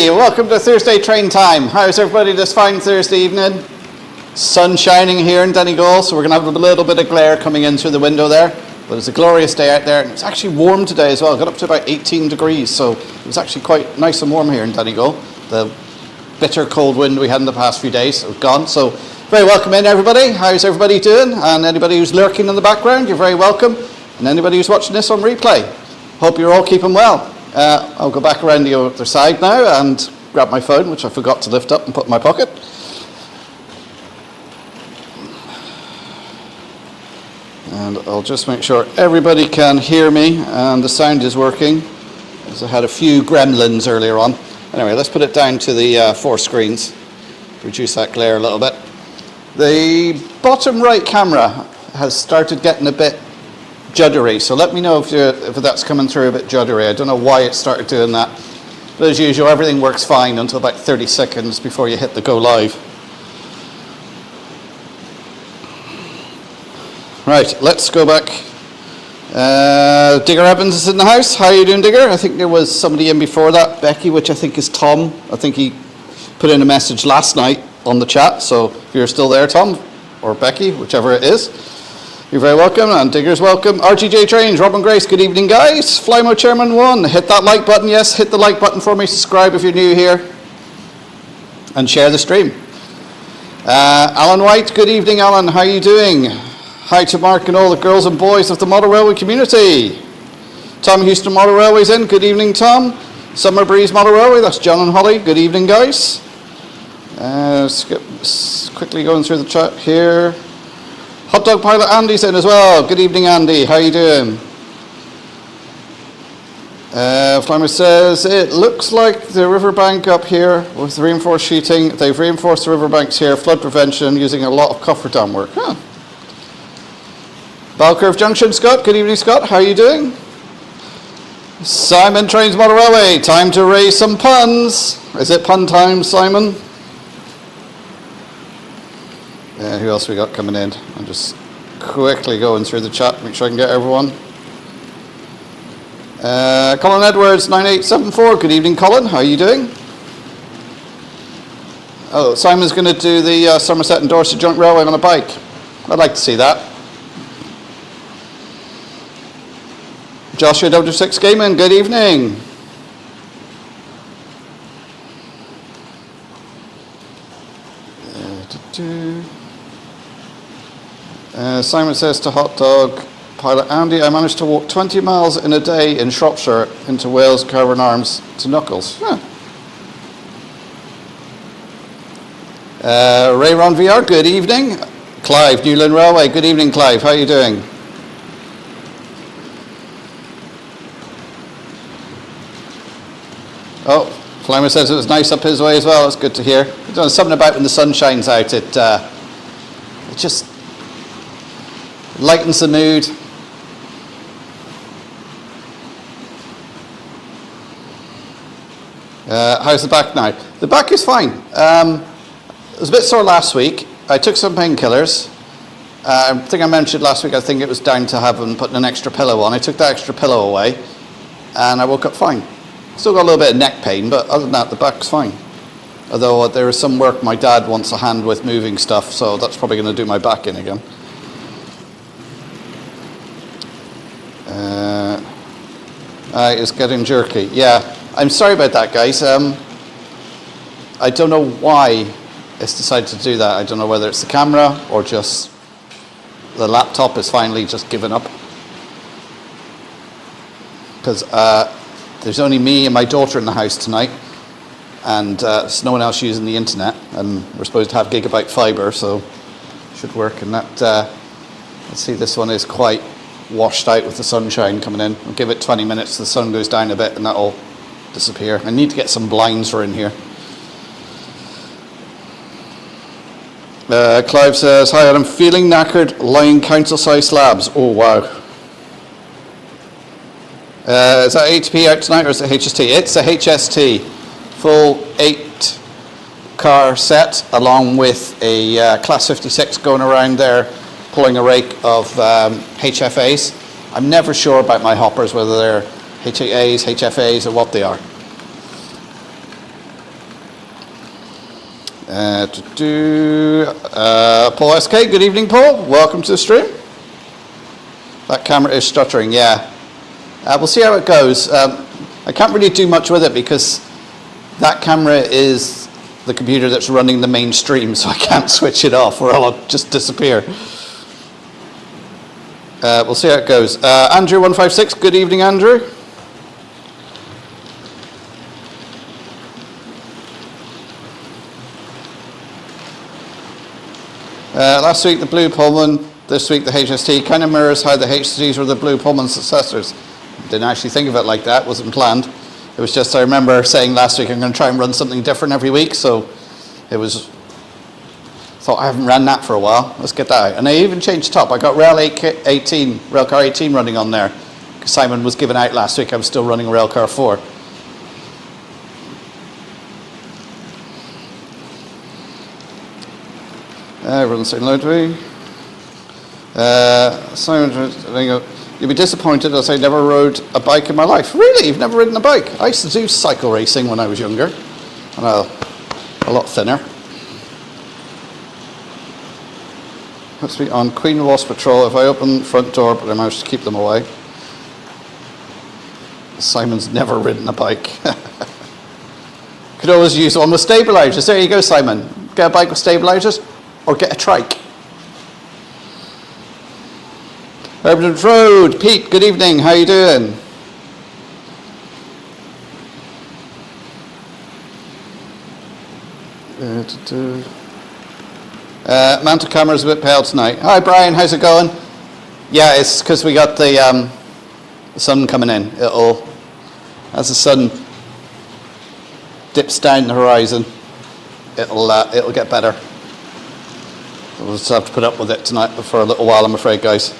everybody, welcome to Thursday train time. How's everybody this fine Thursday evening? Sun shining here in Donegal, so we're going to have a little bit of glare coming in through the window there. But it's a glorious day out there. It's actually warm today as well. It got up to about 18 degrees, so it was actually quite nice and warm here in Donegal. The bitter cold wind we had in the past few days is gone. So very welcome in everybody. How's everybody doing? And anybody who's lurking in the background, you're very welcome. And anybody who's watching this on replay, hope you're all keeping well. I'll go back around the other side now and grab my phone, which I forgot to lift up and put in my pocket. And I'll just make sure everybody can hear me and the sound is working, as I had a few gremlins earlier on. Anyway, let's put it down to the 4 screens, reduce that glare a little bit. The bottom right camera has started getting a bit juddery, so let me know if that's coming through a bit juddery. I don't know why it started doing that, but as usual everything works fine until about 30 seconds before you hit the go live. Right, let's go back. Digger Evans is in the house. How are you doing, Digger? I think there was somebody in before that, Becky, which I think is Tom. I think he put in a message last night on the chat, so if you're still there, Tom, or Becky, whichever it is, you're very welcome, and Digger's welcome. RGJ Trains, Rob and Grace, good evening, guys. Flymo Chairman 1, hit that like button, yes, hit the like button for me, subscribe if you're new here, and share the stream. Alan White, good evening, Alan, how are you doing? Hi to Mark and all the girls and boys of the Model Railway community. Tom Houston Model Railway's in, good evening, Tom. Summer Breeze Model Railway, that's John and Holly, good evening, guys. Quickly going through the chat here. Hot Dog Pilot Andy's in as well. Good evening, Andy. How are you doing? Flymer says, it looks like the riverbank up here with reinforced sheeting. They've reinforced the riverbanks here, flood prevention, using a lot of cofferdam work. Huh. Balcurve Junction-Scott. Good evening, Scott. How are you doing? Simon Trains Model Railway. Time to raise some puns. Is it pun time, Simon? Who else we got coming in? I'm just quickly going through the chat, make sure I can get everyone. Colin Edwards, 9874. Good evening, Colin. How are you doing? Oh, Simon's going to do the Somerset and Dorset Joint Railway on a bike. I'd like to see that. Joshua W6 Gaiman, good evening. Simon says to Hot Dog Pilot Andy, I managed to walk 20 miles in a day in Shropshire into Wales, Carwyn Arms to Knuckles. Huh. Ray Ron VR, good evening. Clive, Newland Railway, good evening, Clive. How are you doing? Oh, Flymer says it was nice up his way as well. It's good to hear. There's something about when the sun shines out, it just lightens the mood. How's the back now? The back is fine. It was a bit sore last week. I took some painkillers. I think I mentioned last week, I think it was down to having put an extra pillow on. I took that extra pillow away and I woke up fine. Still got a little bit of neck pain, but other than that, the back's fine. Although there is some work, my dad wants a hand with moving stuff, so that's probably going to do my back in again. It's getting jerky. Yeah, I'm sorry about that, guys. I don't know why it's decided to do that. I don't know whether it's the camera or just the laptop is finally just given up. Because there's only me and my daughter in the house tonight, and there's no one else using the internet, and we're supposed to have gigabyte fiber, so it should work. And that, let's see, this one is quite washed out with the sunshine coming in. I'll give it 20 minutes, the sun goes down a bit, and that'll disappear. I need to get some blinds for in here. Clive says, hi, I'm feeling knackered, lying council-sized slabs. Oh, wow. Is that HP out tonight or is it HST? It's a HST, full 8-car set along with a Class 56 going around there pulling a rake of HFAs. I'm never sure about my hoppers, whether they're HAAs, HFAs or what they are. Paul SK, good evening, Paul. Welcome to the stream. That camera is stuttering, yeah. We'll see how it goes. I can't really do much with it because that camera is the computer that's running the main stream, so I can't switch it off or I'll just disappear. We'll see how it goes. Andrew156, good evening, Andrew. Last week the Blue Pullman, this week the HST, kind of mirrors how the HSTs were the Blue Pullman successors. Didn't actually think of it like that, wasn't planned. It was just, I remember saying last week I'm going to try and run something different every week, so it was, thought I haven't ran that for a while, let's get that out. And I even changed top, I got Railcar 18 running on there, because Simon was given out last week, I was still running Railcar 4. Everyone's saying hello to me. Simon, you'll be disappointed as I never rode a bike in my life. Really? You've never ridden a bike? I used to do cycle racing when I was younger, and a lot thinner. Let's be on Queen Wasp Patrol. If I open the front door, but I managed to keep them away. Simon's never ridden a bike. Could always use one with stabilizers. There you go, Simon. Get a bike with stabilizers, or get a trike. Herberton Road, Pete, good evening, how you doing? Mantle camera's a bit pale tonight. Hi Brian, how's it going? Yeah, it's because we got the sun coming in. As the sun dips down the horizon, it'll get better. We'll just have to put up with it tonight for a little while, I'm afraid, guys.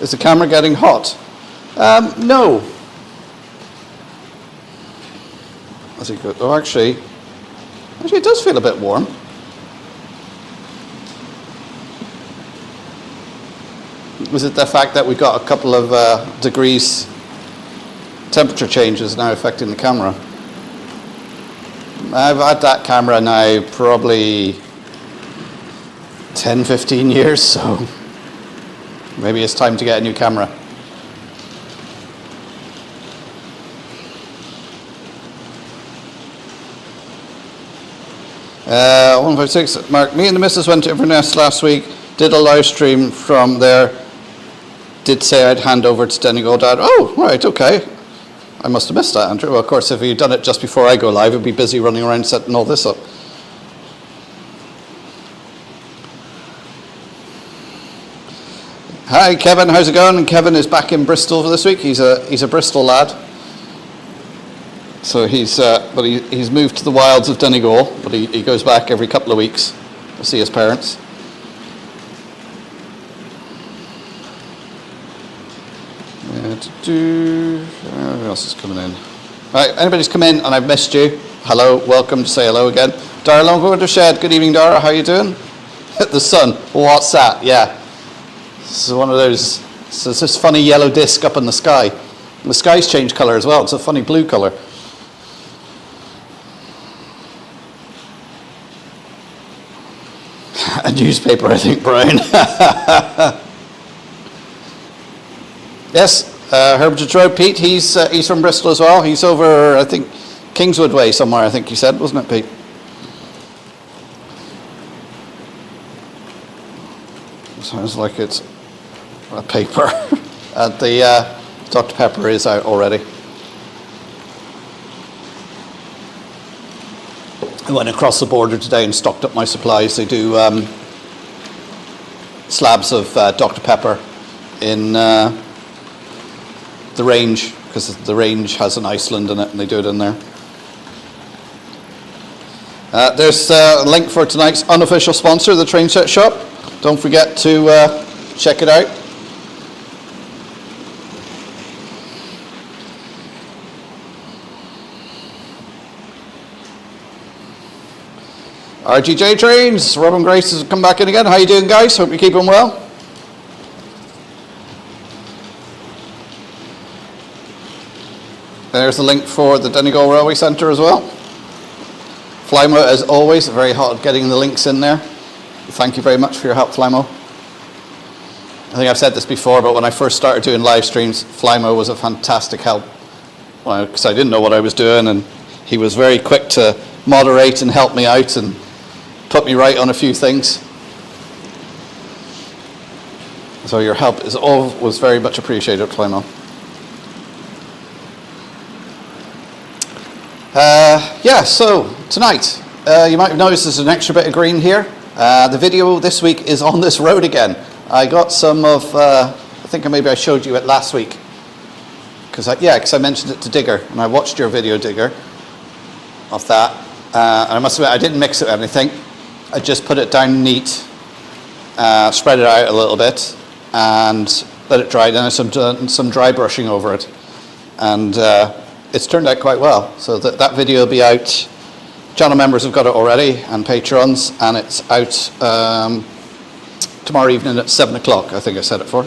Is the camera getting hot? No. I think. Oh, actually, it does feel a bit warm. Was it the fact that we got a couple of degrees temperature changes now affecting the camera? I've had that camera now probably 10, 15 years, so maybe it's time to get a new camera. Uh, 156, Mark, me and the missus went to Inverness last week, did a live stream from there, did say I'd hand over to Donegal Dad. Oh, right, okay. I must have missed that, Andrew. Well, of course, if you'd done it just before I go live, I'd be busy running around setting all this up. Hi, Kevin. How's it going? And Kevin is back in Bristol for this week. He's a Bristol lad. So he's moved to the wilds of Donegal, but he goes back every couple of weeks to see his parents. Who else is coming in? Right, anybody's come in and I've missed you. Hello, welcome to say hello again. Dara Longwood Shed, good evening, Dara. How you doing? The sun. What's that? Yeah. This is one of those. So it's this funny yellow disc up in the sky. And the sky's changed colour as well. It's a funny blue colour. A newspaper, I think, Brian. Yes, Herberton Road, Pete. He's from Bristol as well. He's over, I think, Kingswood Way somewhere. I think you said, wasn't it, Pete? Sounds like it's a paper. And the Dr. Pepper is out already. I went across the border today and stocked up my supplies. They do slabs of Dr. Pepper in the range, because the range has an Iceland in it, and they do it in there. There's a link for tonight's unofficial sponsor, the Train Set Shop. Don't forget to check it out. RGJ Trains, Robin Grace has come back in again. How you doing, guys? Hope you're keeping well. There's the link for the Donegal Railway Centre as well. Flymo, as always, very hot at getting the links in there. Thank you very much for your help, Flymo. I think I've said this before, but when I first started doing live streams, Flymo was a fantastic help. Because I didn't know what I was doing, and he was very quick to moderate and help me out and put me right on a few things. So your help was very much appreciated, Flymo. Yeah, so tonight, you might have noticed there's an extra bit of green here. The video this week is on this road again. I got some of, I think maybe I showed you it last week. Because I mentioned it to Digger, and I watched your video, Digger, of that. And I must admit, I didn't mix it with anything. I just put it down neat, spread it out a little bit, and let it dry. Then I done some dry brushing over it. And it's turned out quite well. So that video will be out. Channel members have got it already, and patrons, and it's out tomorrow evening at 7 o'clock, I think I set it for.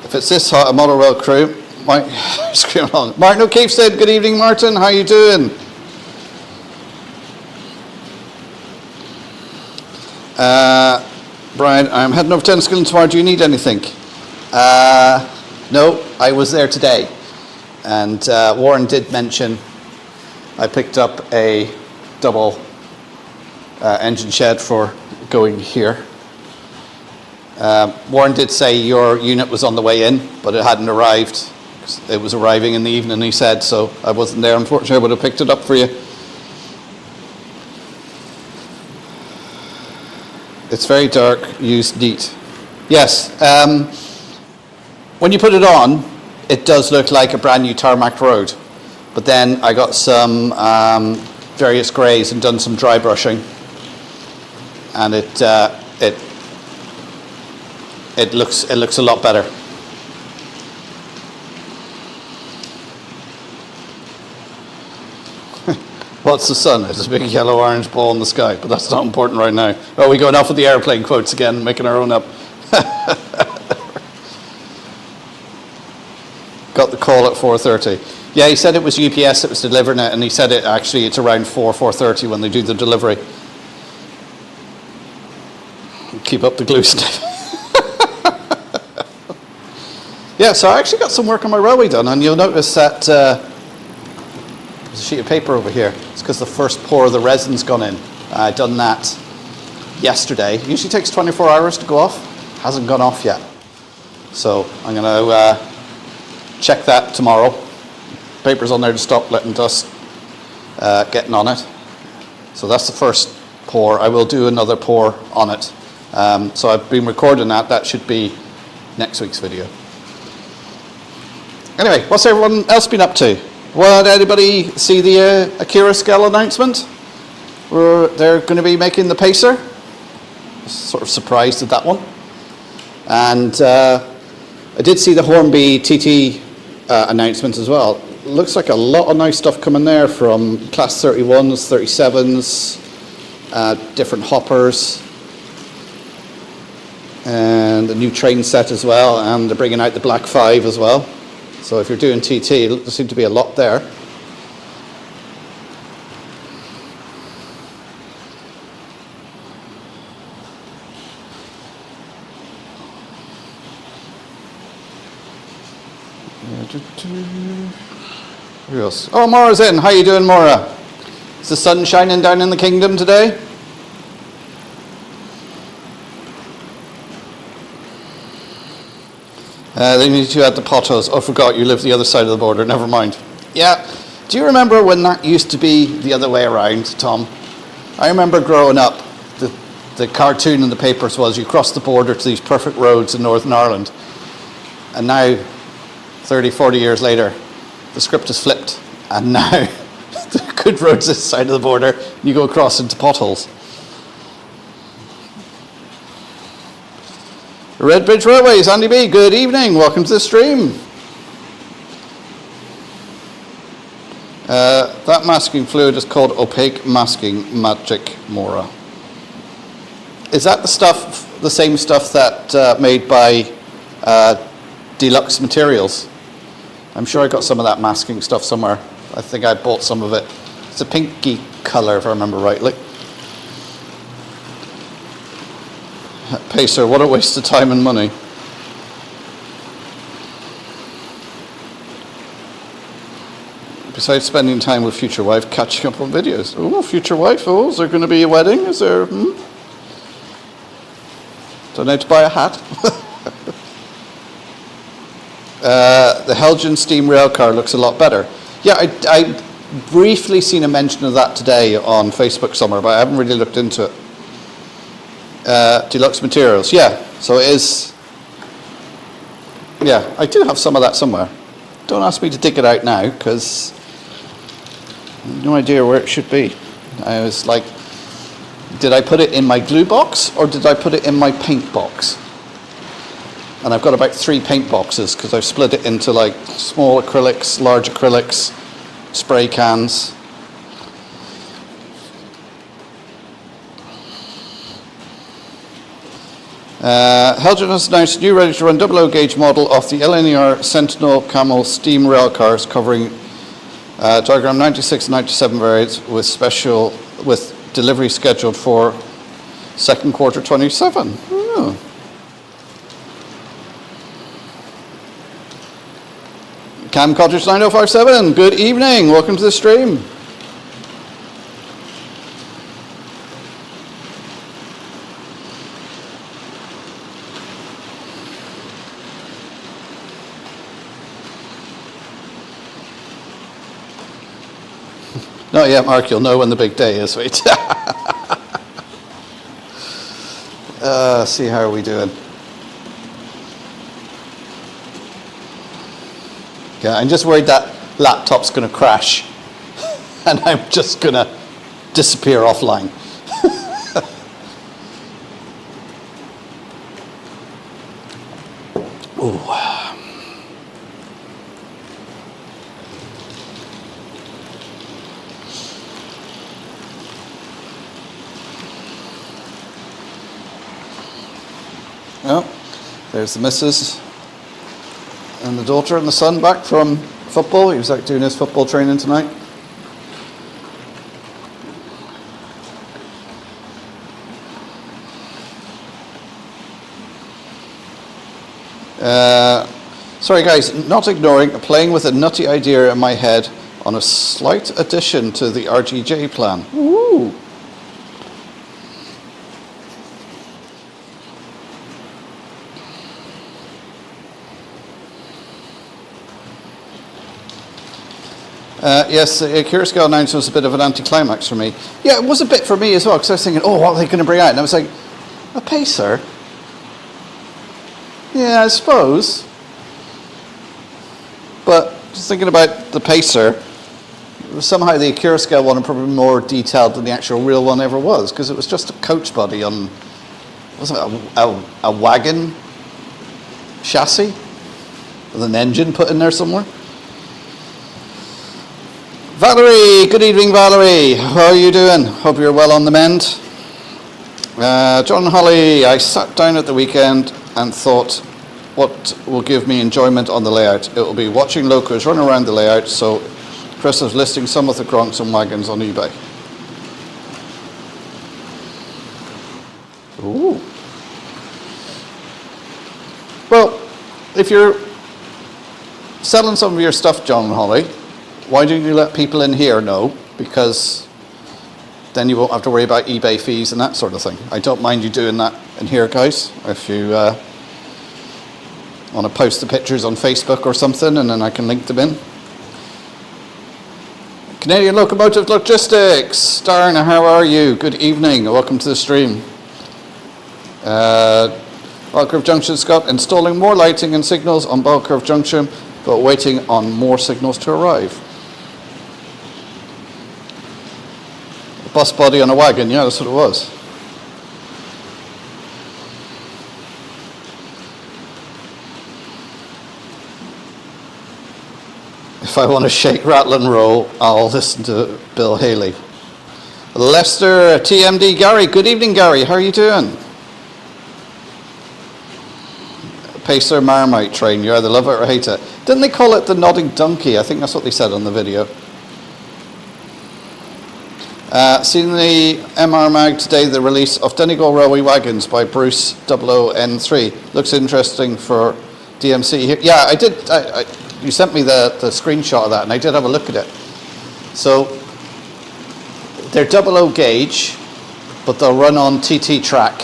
If it's this hot, a model rail crew might scream along. Martin O'Keefe said, good evening, Martin, how you doing? Brian, I'm heading over to Enniskillen tomorrow. Do you need anything? No, I was there today. And Warren did mention I picked up a double engine shed for going here. Warren did say your unit was on the way in, but it hadn't arrived. It was arriving in the evening, he said, so I wasn't there. Unfortunately, I would have picked it up for you. It's very dark, used neat. Yes, when you put it on, it does look like a brand new tarmac road. But then I got some various greys and done some dry brushing, and it looks a lot better. What's the sun? It's a big yellow-orange ball in the sky, but that's not important right now. Oh, we're going off with the airplane quotes again, making our own up. Got the call at 4:30. Yeah, he said it was UPS that was delivering it, and he said it's around 4:30 when they do the delivery. Keep up the glue sniff. Yeah, so I actually got some work on my railway done, and you'll notice that there's a sheet of paper over here. It's because the first pour of the resin's gone in. I done that yesterday. It usually takes 24 hours to go off. Hasn't gone off yet. So I'm going to check that tomorrow. Paper's on there to stop letting dust getting on it. So that's the first pour. I will do another pour on it. So I've been recording that. That should be next week's video. Anyway, what's everyone else been up to? Well, did anybody see the Akira Skell announcement? They're going to be making the Pacer. Sort of surprised at that one. And I did see the Hornby TT announcement as well. Looks like a lot of nice stuff coming there from Class 31s, 37s, different hoppers, and a new train set as well, and they're bringing out the Black 5 as well. So if you're doing TT, there seems to be a lot there. Who else? Oh, Maura's in. How you doing, Maura? Is the sun shining down in the kingdom today? They need to add the potholes. Oh, forgot you live the other side of the border. Never mind. Yeah. Do you remember when that used to be the other way around, Tom? I remember growing up, the cartoon in the papers was you cross the border to these perfect roads in Northern Ireland. And now, 30, 40 years later, the script is flipped. And now, the good roads this side of the border, you go across into potholes. Redbridge Railways, Andy B, good evening, welcome to the stream. That masking fluid is called opaque masking magic, Mora. Is that the same stuff that made by Deluxe Materials? I'm sure I got some of that masking stuff somewhere. I think I bought some of it. It's a pinky colour, if I remember rightly. Pacer, what a waste of time and money. Besides spending time with future wife, catching up on videos. Oh, future wife, oh, is there going to be a wedding? Is there, Don't know to buy a hat. The Helgen steam rail car looks a lot better. Yeah, I briefly seen a mention of that today on Facebook somewhere, but I haven't really looked into it. Deluxe Materials, yeah. So it is, yeah, I do have some of that somewhere. Don't ask me to dig it out now, because I have no idea where it should be. I was like, did I put it in my glue box, or did I put it in my paint box? And I've got about 3 paint boxes, because I've split it into like small acrylics, large acrylics, spray cans. Helgen has announced a new ready-to-run 00 gauge model of the LNER Sentinel Camel steam rail cars covering diagram 96 and 97 variants with delivery scheduled for second quarter 27. Oh. Cam Cottage 9057, good evening, welcome to the stream. Not yet, Mark, you'll know when the big day is, wait. See how are we doing. Okay, I'm just worried that laptop's going to crash and I'm just going to disappear offline. Ooh. Well, there's the missus and the daughter and the son back from football. He was out doing his football training tonight. Sorry guys, not ignoring, playing with a nutty idea in my head on a slight addition to the RGJ plan. Ooh. Yes, the Curacao announcement was a bit of an anticlimax for me. Yeah, it was a bit for me as well, because I was thinking, oh, what are they going to bring out? And I was like, a pacer? Yeah, I suppose. But just thinking about the pacer, somehow the Curacao one is probably more detailed than the actual real one ever was, because it was just a coach body on, wasn't it a wagon chassis with an engine put in there somewhere? Valerie, good evening Valerie, how are you doing? Hope you're well on the mend. John Holly, I sat down at the weekend and thought what will give me enjoyment on the layout. It will be watching Locos run around the layout, so Chris is listing some of the Gronks and wagons on eBay. Ooh. Well, if you're selling some of your stuff, John Holly, why don't you let people in here know? Because then you won't have to worry about eBay fees and that sort of thing. I don't mind you doing that in here, guys. If you want to post the pictures on Facebook or something, and then I can link them in. Canadian Locomotive Logistics. Darren, how are you? Good evening. Welcome to the stream. Belcurve Junction-Scott installing more lighting and signals on Belcurve Junction, but waiting on more signals to arrive. Bus body on a wagon, yeah, that's what it was. If I want to shake, rattle and roll, I'll listen to Bill Haley. Leicester TMD Gary. Good evening, Gary. How are you doing? Pacer Marmite train. You either love it or hate it. Didn't they call it the Nodding Donkey? I think that's what they said on the video. Seen the MR Mag today, the release of Donegal Railway Wagons by Bruce 00N3. Looks interesting for DMC here. Yeah, I did. You sent me the screenshot of that, and I did have a look at it. So they're 00 gauge, but they'll run on TT track,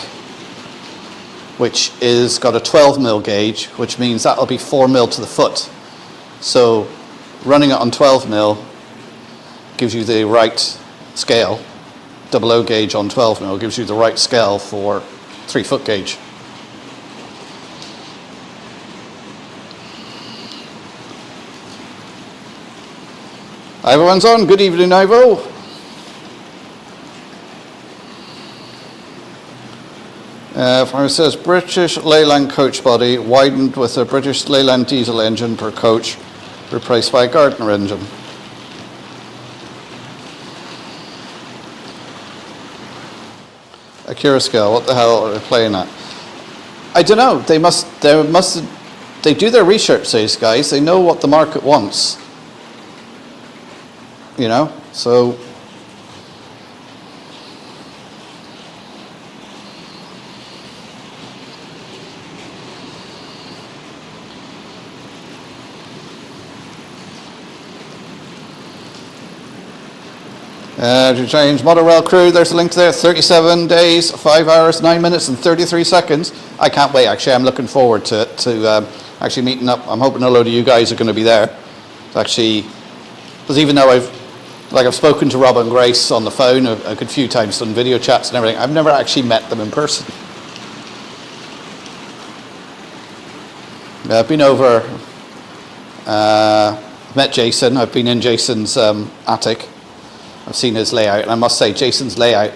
which is got a 12mm gauge, which means that'll be 4mm to the foot. So running it on 12mm gives you the right scale. 00 gauge on 12mm gives you the right scale for 3-foot gauge. Everyone's on. Good evening, Ivo. It says British Leyland coach body widened with a British Leyland diesel engine per coach, replaced by a Gardner engine. Acura scale. What the hell are they playing at? I don't know. They do their research, these guys. They know what the market wants. You know, so to change model rail crew, there's a link there. 37 days, 5 hours, 9 minutes and 33 seconds. I can't wait, actually. I'm looking forward to actually meeting up. I'm hoping a load of you guys are going to be there. It's actually, because even though I've spoken to Rob and Grace on the phone a good few times, done video chats and everything, I've never actually met them in person. I've been over, met Jason. I've been in Jason's attic. I've seen his layout, and I must say Jason's layout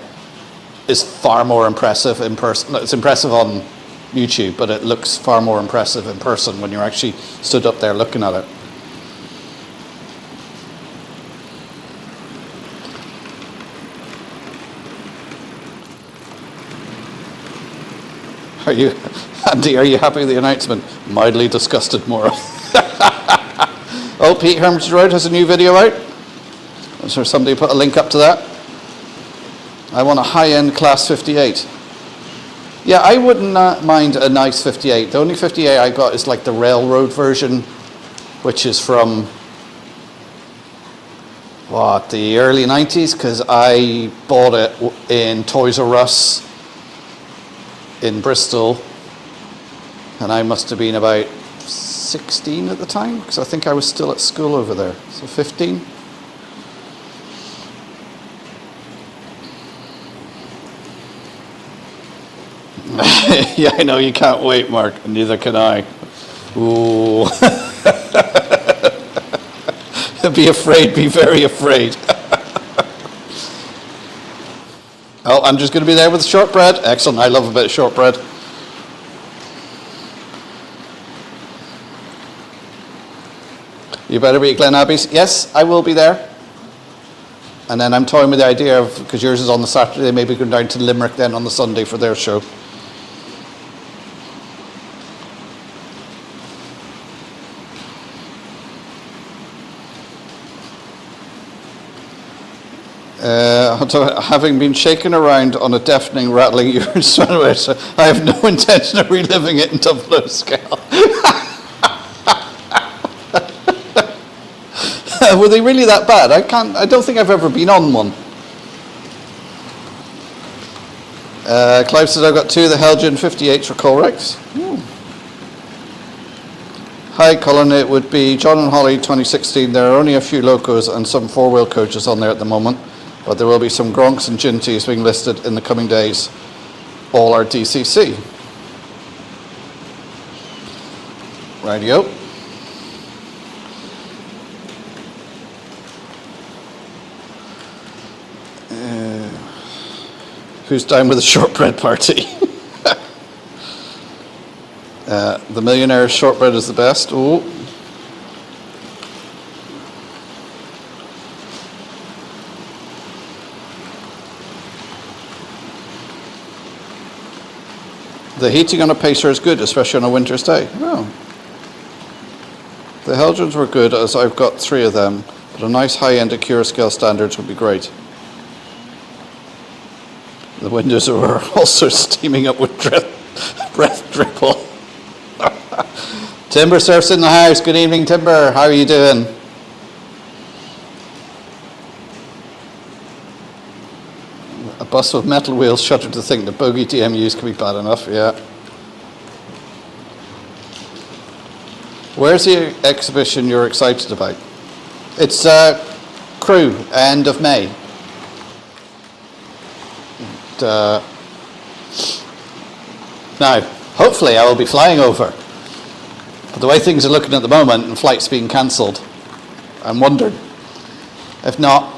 is far more impressive in person. It's impressive on YouTube, but it looks far more impressive in person when you're actually stood up there looking at it. Andy, are you happy with the announcement? Mildly disgusted, Maura. Oh, Pete Hermitage Road has a new video out. I'm sure somebody put a link up to that. I want a high-end class 58. Yeah, I wouldn't mind a nice 58. The only 58 I got is like the railroad version, which is from, the early 90s, because I bought it in Toys R Us in Bristol, and I must have been about 16 at the time, because I think I was still at school over there, so 15. Yeah, I know you can't wait, Mark, and neither can I. Ooh. Be afraid, be very afraid. Oh, I'm just going to be there with the shortbread. Excellent, I love a bit of shortbread. You better be at Glen Abbey's. Yes, I will be there. And then I'm toying with the idea of, because yours is on the Saturday, maybe going down to Limerick then on the Sunday for their show. Having been shaken around on a deafening, rattling urine sandwich, I have no intention of reliving it in double scale. Were they really that bad? I don't think I've ever been on one. Clive says I've got two of the Helgen 58s for Colrex. Hi Colin, it would be John and Holly 2016. There are only a few Locos and some four-wheel coaches on there at the moment, but there will be some Gronks and Ginties being listed in the coming days. All are DCC. Rightio. Who's down with the shortbread party? The millionaire shortbread is the best. Ooh. The heating on a pacer is good, especially on a winter's day. Oh. The Helgens were good, as I've got 3 of them, but a nice high-end Acura scale standards would be great. The windows are also steaming up with breath dribble. Timber Surf's in the house. Good evening, Timber. How are you doing? A bus with metal wheels, shudder to think the bogey DMUs can be bad enough, yeah. Where's the exhibition you're excited about? It's Crewe, end of May. And, now, hopefully I will be flying over. But the way things are looking at the moment and flights being cancelled, I'm wondering. If not,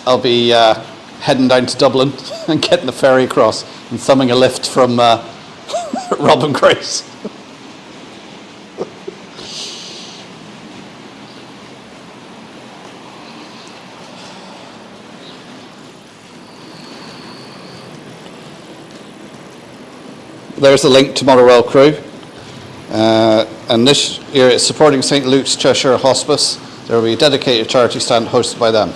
I'll be heading down to Dublin and getting the ferry across and thumbing a lift from Rob and Grace. There's the link to Motherwell Crew. And this year it's supporting St Luke's Cheshire Hospice. There will be a dedicated charity stand hosted by them.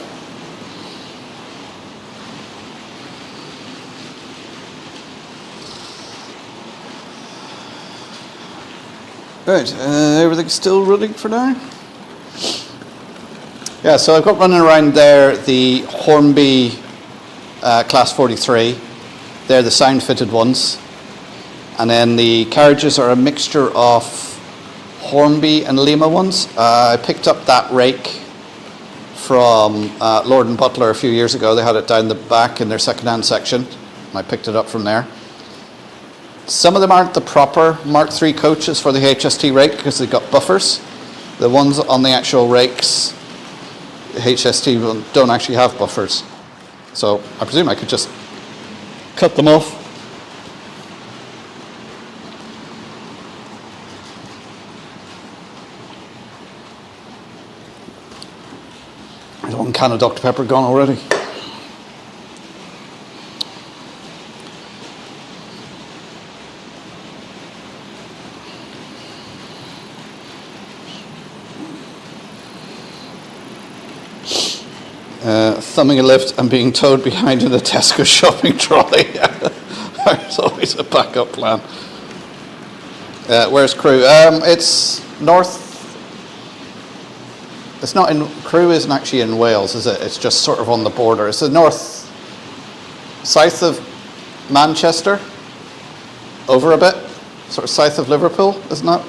Right, everything's still running for now? Yeah, so I've got running around there the Hornby Class 43. They're the sound fitted ones. And then the carriages are a mixture of Hornby and Lima ones. I picked up that rake from Lord and Butler a few years ago. They had it down the back in their second-hand section. And I picked it up from there. Some of them aren't the proper Mark III coaches for the HST rake because they've got buffers. The ones on the actual rakes, the HST, don't actually have buffers. So I presume I could just cut them off. There's one can of Dr. Pepper gone already. Thumbing a lift and being towed behind in a Tesco shopping trolley. There's always a backup plan. Where's Crewe? It's north. It's not in, Crewe isn't actually in Wales, is it? It's just sort of on the border. It's the north, south of Manchester, over a bit, sort of south of Liverpool. Isn't that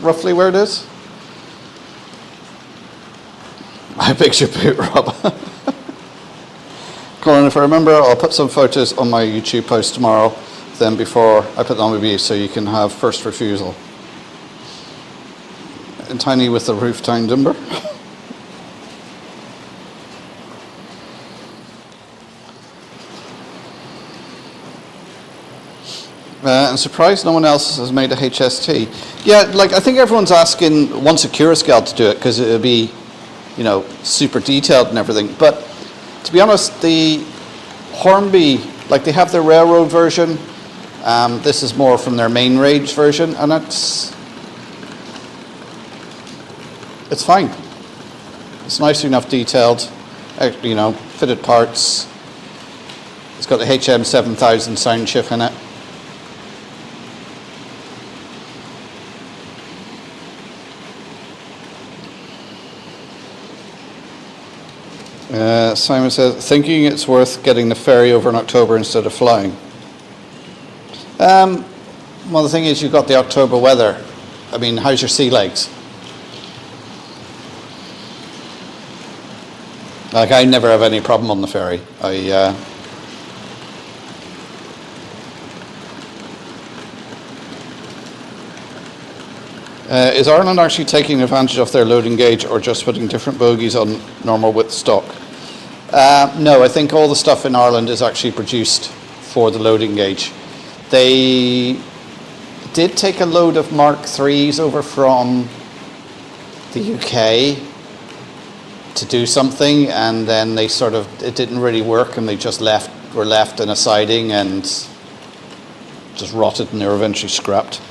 roughly where it is? How big's your boot, Rob? Colin, if I remember, I'll put some photos on my YouTube post tomorrow, then before I put them on with you, so you can have first refusal. And tiny with the roof down timber. I'm surprised no one else has made a HST. Yeah, like I think everyone's asking, wants a Curascal to do it because it would be, you know, super detailed and everything. But to be honest, the Hornby, like they have their railroad version. This is more from their main range version, and it's fine. It's nicely enough detailed, you know, fitted parts. It's got the HM 7000 sound chip in it. Simon says, thinking it's worth getting the ferry over in October instead of flying. Well, the thing is, you've got the October weather. I mean, how's your sea legs? Like, I never have any problem on the ferry. Is Ireland actually taking advantage of their loading gauge or just putting different bogies on normal width stock? No, I think all the stuff in Ireland is actually produced for the loading gauge. They did take a load of Mark IIIs over from the UK to do something, and then they sort of, it didn't really work, and they just were left in a siding and just rotted and they were eventually scrapped.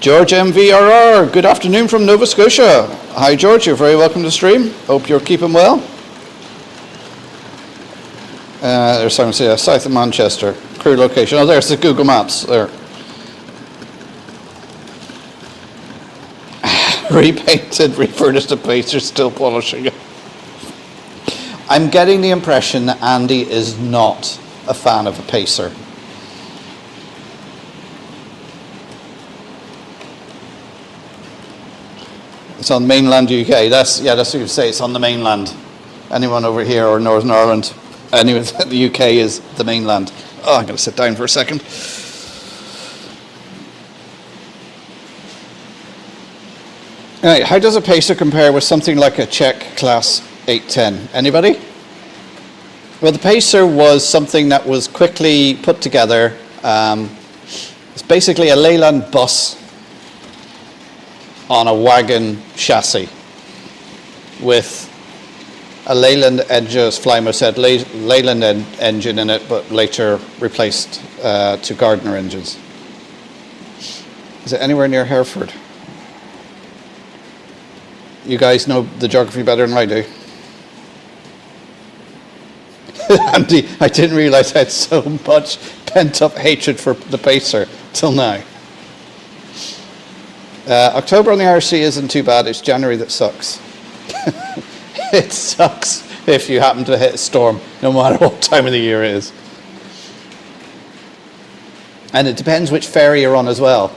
George MVRR, good afternoon from Nova Scotia. Hi George, you're very welcome to stream. Hope you're keeping well. There's Simon Sia, south of Manchester. Crew location. Oh, there's the Google Maps. There. Repainted, refurnished the pacer, still polishing it. I'm getting the impression that Andy is not a fan of a pacer. It's on mainland UK. That's what you say. It's on the mainland. Anyone over here or Northern Ireland, anyone in the UK is the mainland. Oh, I'm going to sit down for a second. All right, how does a pacer compare with something like a Czech Class 810? Anybody? Well, the pacer was something that was quickly put together. It's basically a Leyland bus on a wagon chassis with a Leyland engine, as Flymo said, Leyland engine in it, but later replaced to Gardner engines. Is it anywhere near Hereford? You guys know the geography better than I do. Andy, I didn't realise I had so much pent-up hatred for the pacer till now. October on the IRC isn't too bad. It's January that sucks. It sucks if you happen to hit a storm, no matter what time of the year it is. And it depends which ferry you're on as well.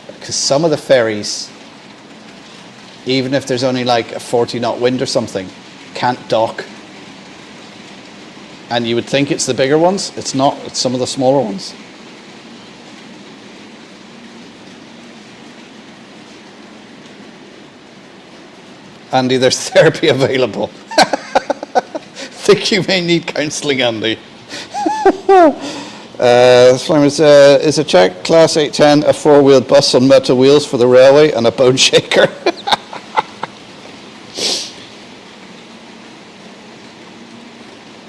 Because some of the ferries, even if there's only like a 40-knot wind or something, can't dock. And you would think it's the bigger ones. It's not. It's some of the smaller ones. Andy, there's therapy available. Think you may need counselling, Andy. Is a Czech Class 810 a four-wheeled bus on metal wheels for the railway and a bone shaker?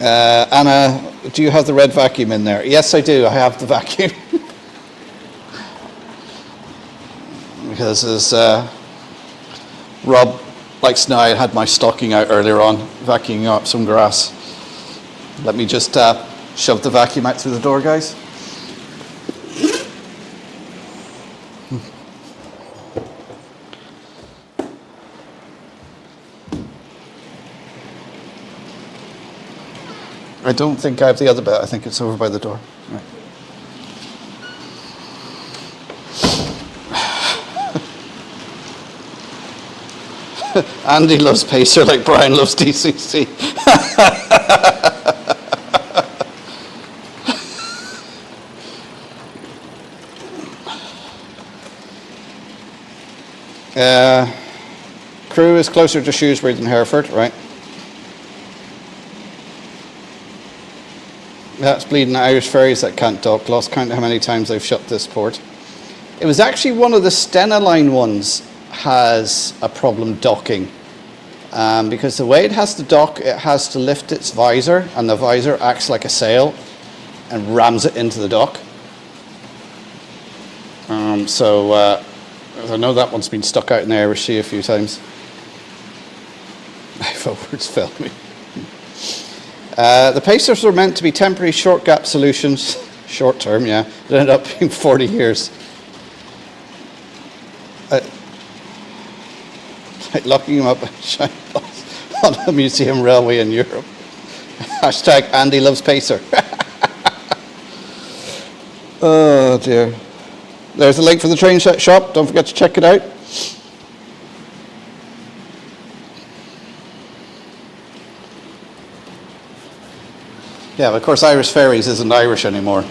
Anna, do you have the red vacuum in there? Yes, I do. I have the vacuum. Because as Rob likes to know, I had my stocking out earlier on, vacuuming up some grass. Let me just shove the vacuum out through the door, guys. I don't think I have the other bit. I think it's over by the door. Right. Andy loves Pacer like Brian loves DCC. Crewe is closer to Shrewsbury than Hereford, right? That's bleeding Irish ferries that can't dock. Lost count how many times they've shut this port. It was actually one of the Stena Line ones has a problem docking. Because the way it has to dock, it has to lift its visor, and the visor acts like a sail and rams it into the dock. I know that one's been stuck out in the Irish Sea a few times. My forwards failed me. The Pacers were meant to be temporary short gap solutions, short term, yeah. It ended up being 40 years. Like locking him up on a museum railway in Europe. Hashtag Andy loves Pacer. Oh dear. There's a link for the train shop. Don't forget to check it out. Yeah, but of course Irish Ferries isn't Irish anymore.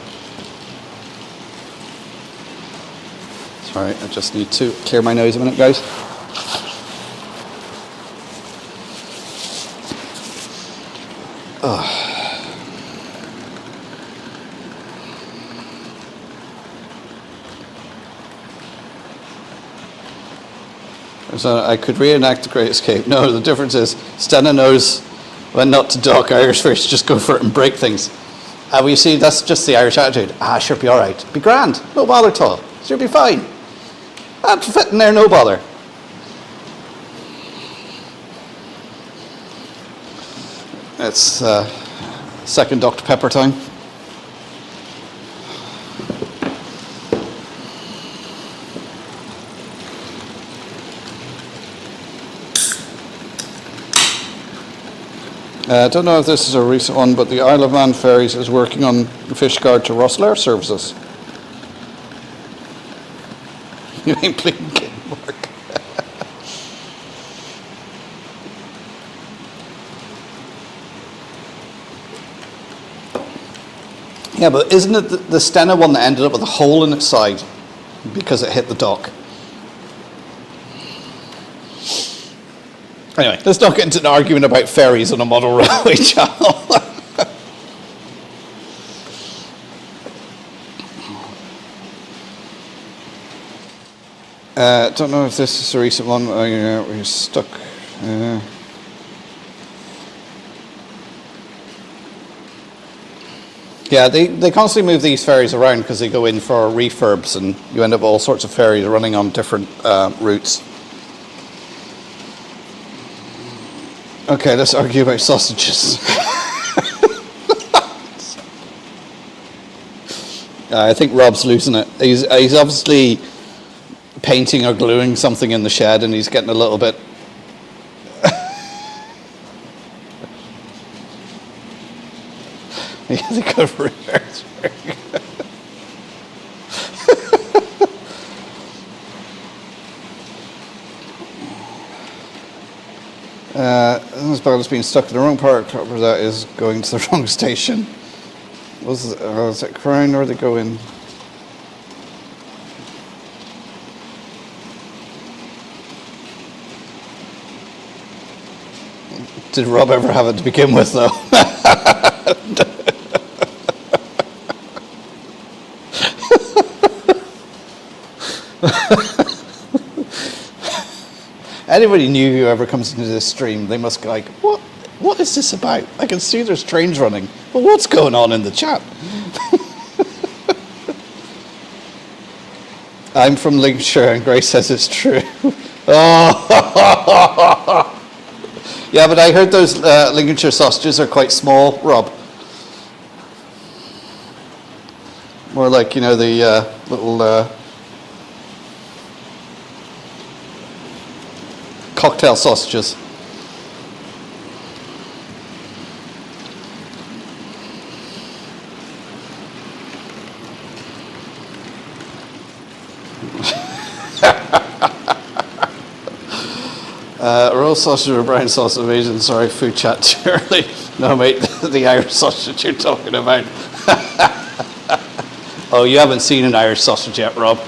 Sorry, I just need to clear my nose a minute, guys. Oh. So I could reenact the Great Escape. No, the difference is Stena knows when not to dock, Irish ferries just go for it and break things. We see that's just the Irish attitude. Sure, be all right. Be grand. No bother at all. Sure, be fine. Fit in there, no bother. It's second Dr. Pepper time. I don't know if this is a recent one, but the Isle of Man Ferries is working on Fishguard to Rosslare services. You ain't bleeding kidding, Mark. Yeah, but isn't it the Stena one that ended up with a hole in its side because it hit the dock? Anyway, let's not get into an argument about ferries on a model railway channel. Don't know if this is a recent one. We're stuck. Yeah, they constantly move these ferries around because they go in for refurbs, and you end up with all sorts of ferries running on different routes. Okay, let's argue about sausages. I think Rob's losing it. He's obviously painting or gluing something in the shed, and he's getting a little bit. Yeah, they go for reverse. This boat has been stuck in the wrong part. Where that is going to the wrong station. Is it Crown or they go in? Did Rob ever have it to begin with, though? Anybody new who ever comes into this stream, they must go like, what is this about? I can see there's trains running, but what's going on in the chat? I'm from Lincolnshire and Grace says it's true. Oh. Yeah, but I heard those Lincolnshire sausages are quite small, Rob. More like, the little cocktail sausages. Royal sausage or brown sausage Asian, sorry, food chat too early. No mate, the Irish sausage you're talking about. Oh, you haven't seen an Irish sausage yet, Rob.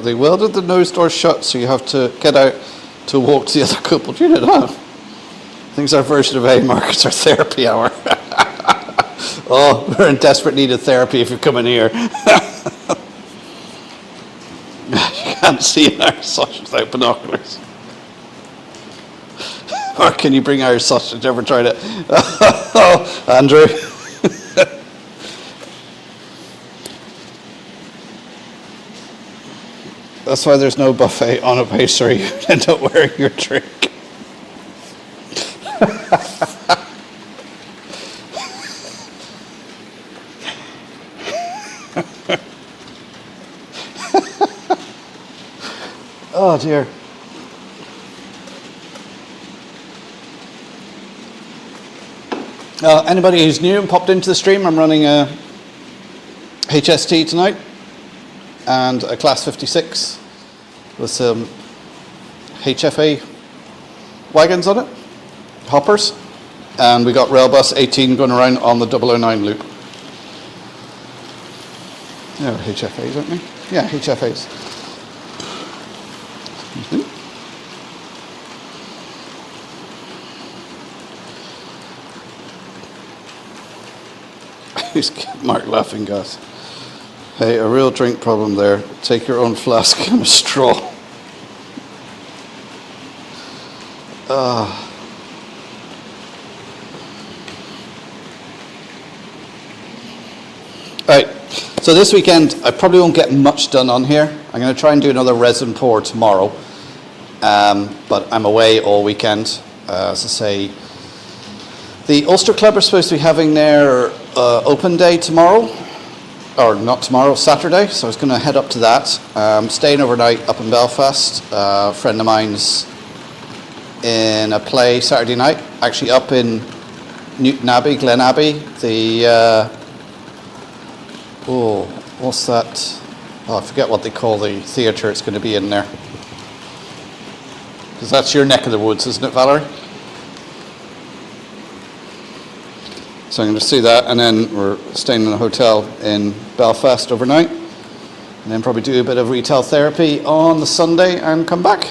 They welded the nose door shut, so you have to get out to walk to the other couple. Do you know that? I think it's our version of A Markets, our therapy hour. Oh, we're in desperate need of therapy if you come in here. You can't see an Irish sausage without binoculars. Or can you bring Irish sausage? Ever tried it? Oh, Andrew. That's why there's no buffet on a pastry. You end up wearing your drink. Oh dear. Anybody who's new and popped into the stream, I'm running a HST tonight and a Class 56 with some HFA wagons on it, hoppers, and we got Railbus 18 going around on the 009 loop. Yeah, HFAs, aren't they? Yeah, HFAs. Excuse me. Mark laughing gas. Hey, a real drink problem there. Take your own flask and a straw. Right, so this weekend I probably won't get much done on here. I'm going to try and do another resin pour tomorrow, but I'm away all weekend. As I say, the Ulster Club are supposed to be having their open day tomorrow, or not tomorrow, Saturday, so I was going to head up to that. Staying overnight up in Belfast. A friend of mine's in a play Saturday night, actually up in Newton Abbey, Glen Abbey, what's that? Oh, I forget what they call the theatre it's going to be in there. Because that's your neck of the woods, isn't it, Valerie? So I'm going to see that, and then we're staying in a hotel in Belfast overnight, and then probably do a bit of retail therapy on the Sunday and come back.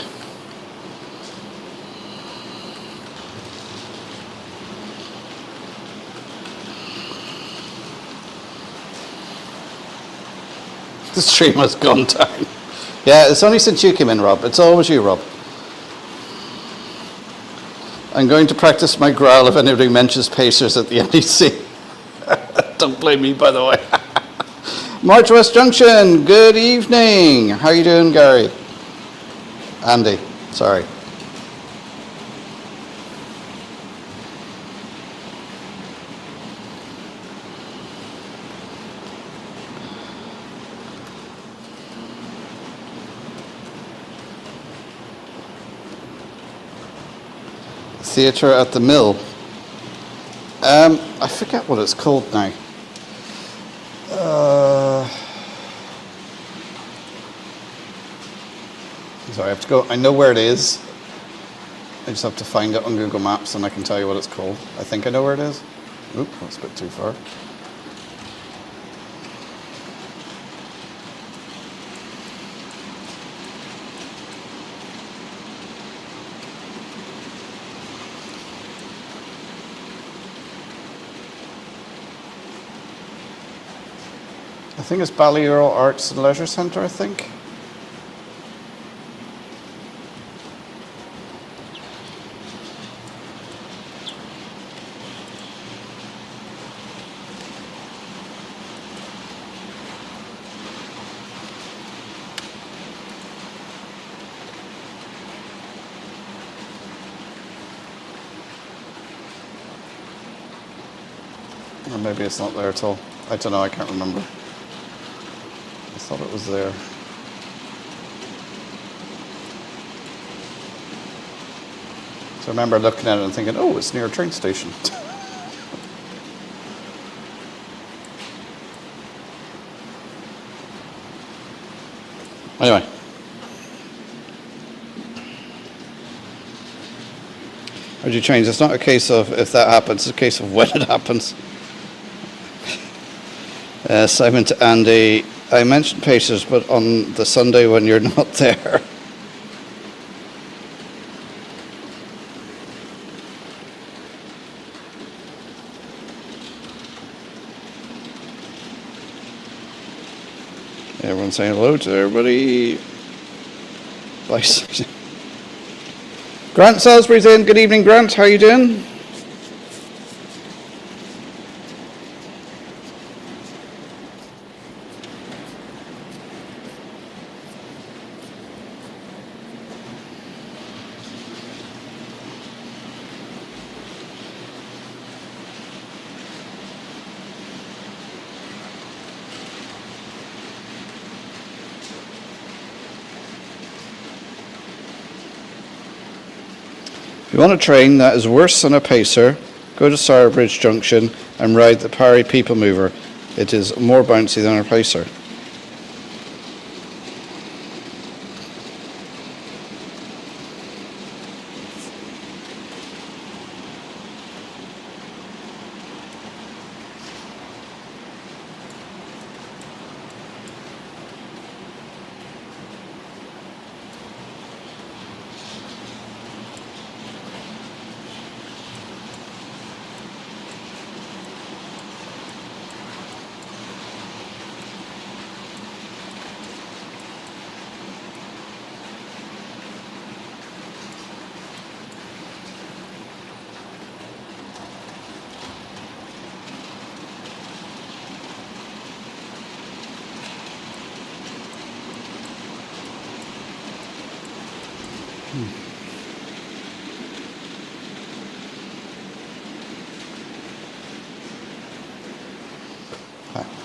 The stream has gone down. Yeah, it's only since you came in, Rob. It's always you, Rob. I'm going to practice my growl if anybody mentions Pacers at the NEC. Don't blame me, by the way. March West Junction, good evening. How are you doing, Gary? Andy, sorry. Theatre at the Mill. I forget what it's called now. Sorry, I have to go. I know where it is. I just have to find it on Google Maps and I can tell you what it's called. I think I know where it is. Oop, that's a bit too far. I think it's Ballyurl Arts and Leisure Centre, I think. Or maybe it's not there at all. I don't know, I can't remember. I thought it was there. So I remember looking at it and thinking, oh, it's near a train station. Anyway. How'd you change? It's not a case of if that happens, it's a case of when it happens. Simon to Andy, I mentioned Pacers, but on the Sunday when you're not there. Everyone's saying hello to everybody. Bye. Grant Salisbury's in. Good evening, Grant. How are you doing? If you want a train that is worse than a pacer, go to Stourbridge Junction and ride the Parry People Mover. It is more bouncy than a pacer.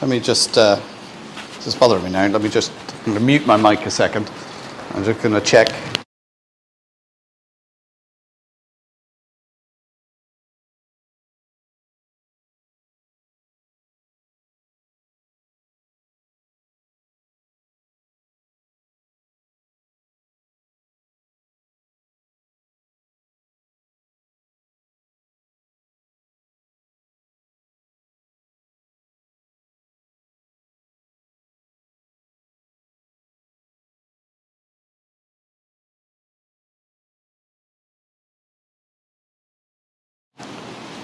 Let me just, this is bothering me now. I'm going to mute my mic a second. I'm just going to check.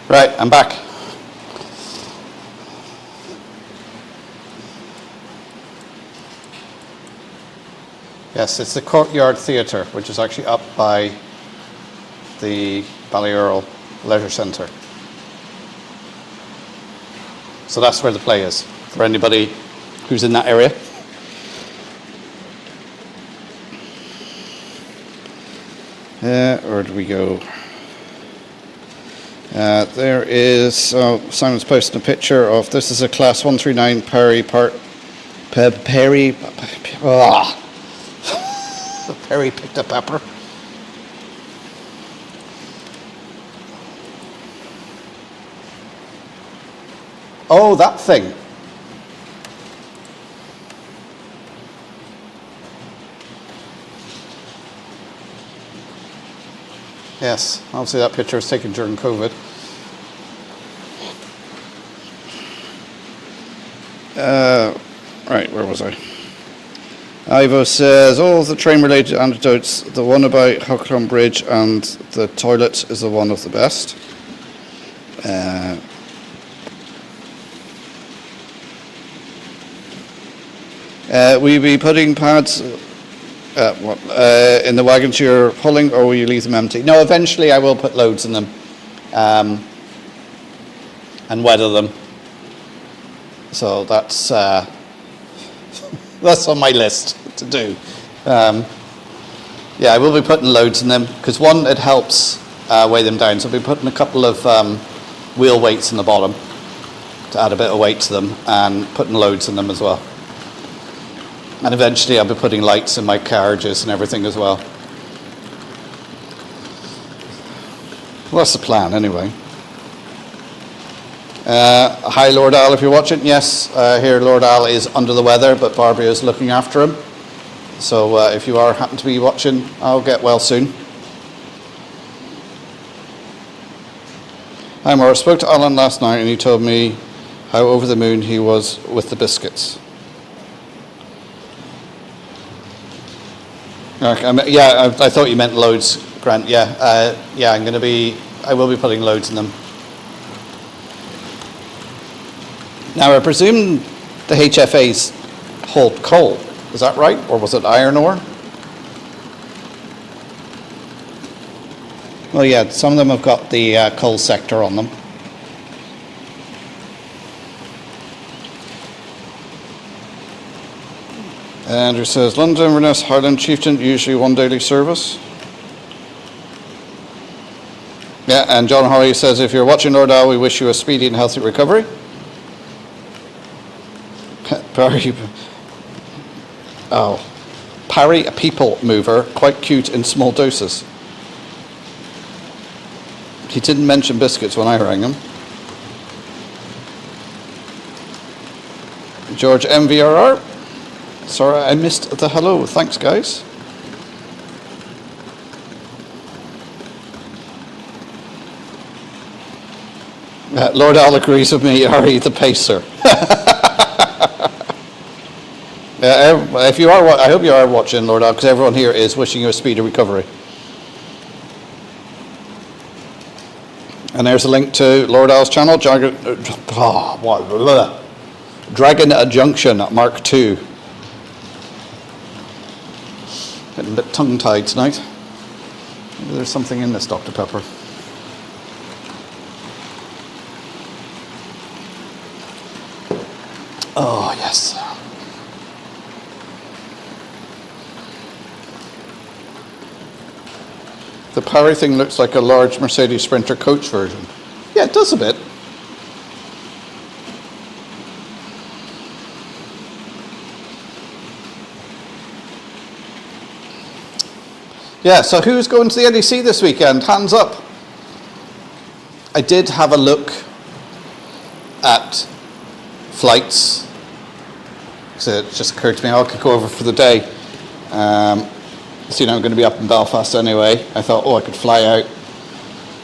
Right, I'm back. Yes, it's the Courtyard Theatre, which is actually up by the Balliearl Leisure Centre. So that's where the play is, for anybody who's in that area. Where do we go? There is, Simon's posting a picture of, this is a class 139 Perry Perry picked a pepper. Oh, that thing. Yes, obviously that picture was taken during COVID. Right, where was I? Ivo says, all the train-related anecdotes, the one about Huckleholm Bridge and the toilet is the one of the best. Will you be putting pads in the wagons you're pulling, or will you leave them empty? No, eventually I will put loads in them and weather them. So that's that's on my list to do. Yeah, I will be putting loads in them because one, it helps weigh them down. So I'll be putting a couple of wheel weights in the bottom to add a bit of weight to them, and putting loads in them as well. And eventually I'll be putting lights in my carriages and everything as well. Well, that's the plan anyway. Hi Lord Al, if you're watching. Yes, here Lord Al is under the weather, but Barbara is looking after him. So if you are happen to be watching, I'll get well soon. Hi Maura, I spoke to Alan last night and he told me how over the moon he was with the biscuits. Yeah, I thought you meant loads, Grant. Yeah, I will be putting loads in them. Now, I presume the HFAs hold coal. Is that right? Or was it iron ore? Well, yeah, some of them have got the coal sector on them. Andrew says, London, Inverness, Highland, Chieftain, usually one daily service. Yeah, and John Holly says, if you're watching Lord Al, we wish you a speedy and healthy recovery. Parry, a people mover, quite cute in small doses. He didn't mention biscuits when I rang him. George MVRR. Sorry, I missed the hello. Thanks, guys. Lord Al agrees with me, Ari the pacer. If you are, I hope you are watching, Lord Al, because everyone here is wishing you a speedy recovery. And there's a link to Lord Al's channel, Dragon Junction Mark II. Getting a bit tongue-tied tonight. Maybe there's something in this Dr. Pepper. Oh, yes. The power thing looks like a large Mercedes Sprinter coach version. Yeah, it does a bit. Yeah, so who's going to the NEC this weekend? Hands up. I did have a look at flights. So it just occurred to me, I could go over for the day. So, I'm going to be up in Belfast anyway. I thought, I could fly out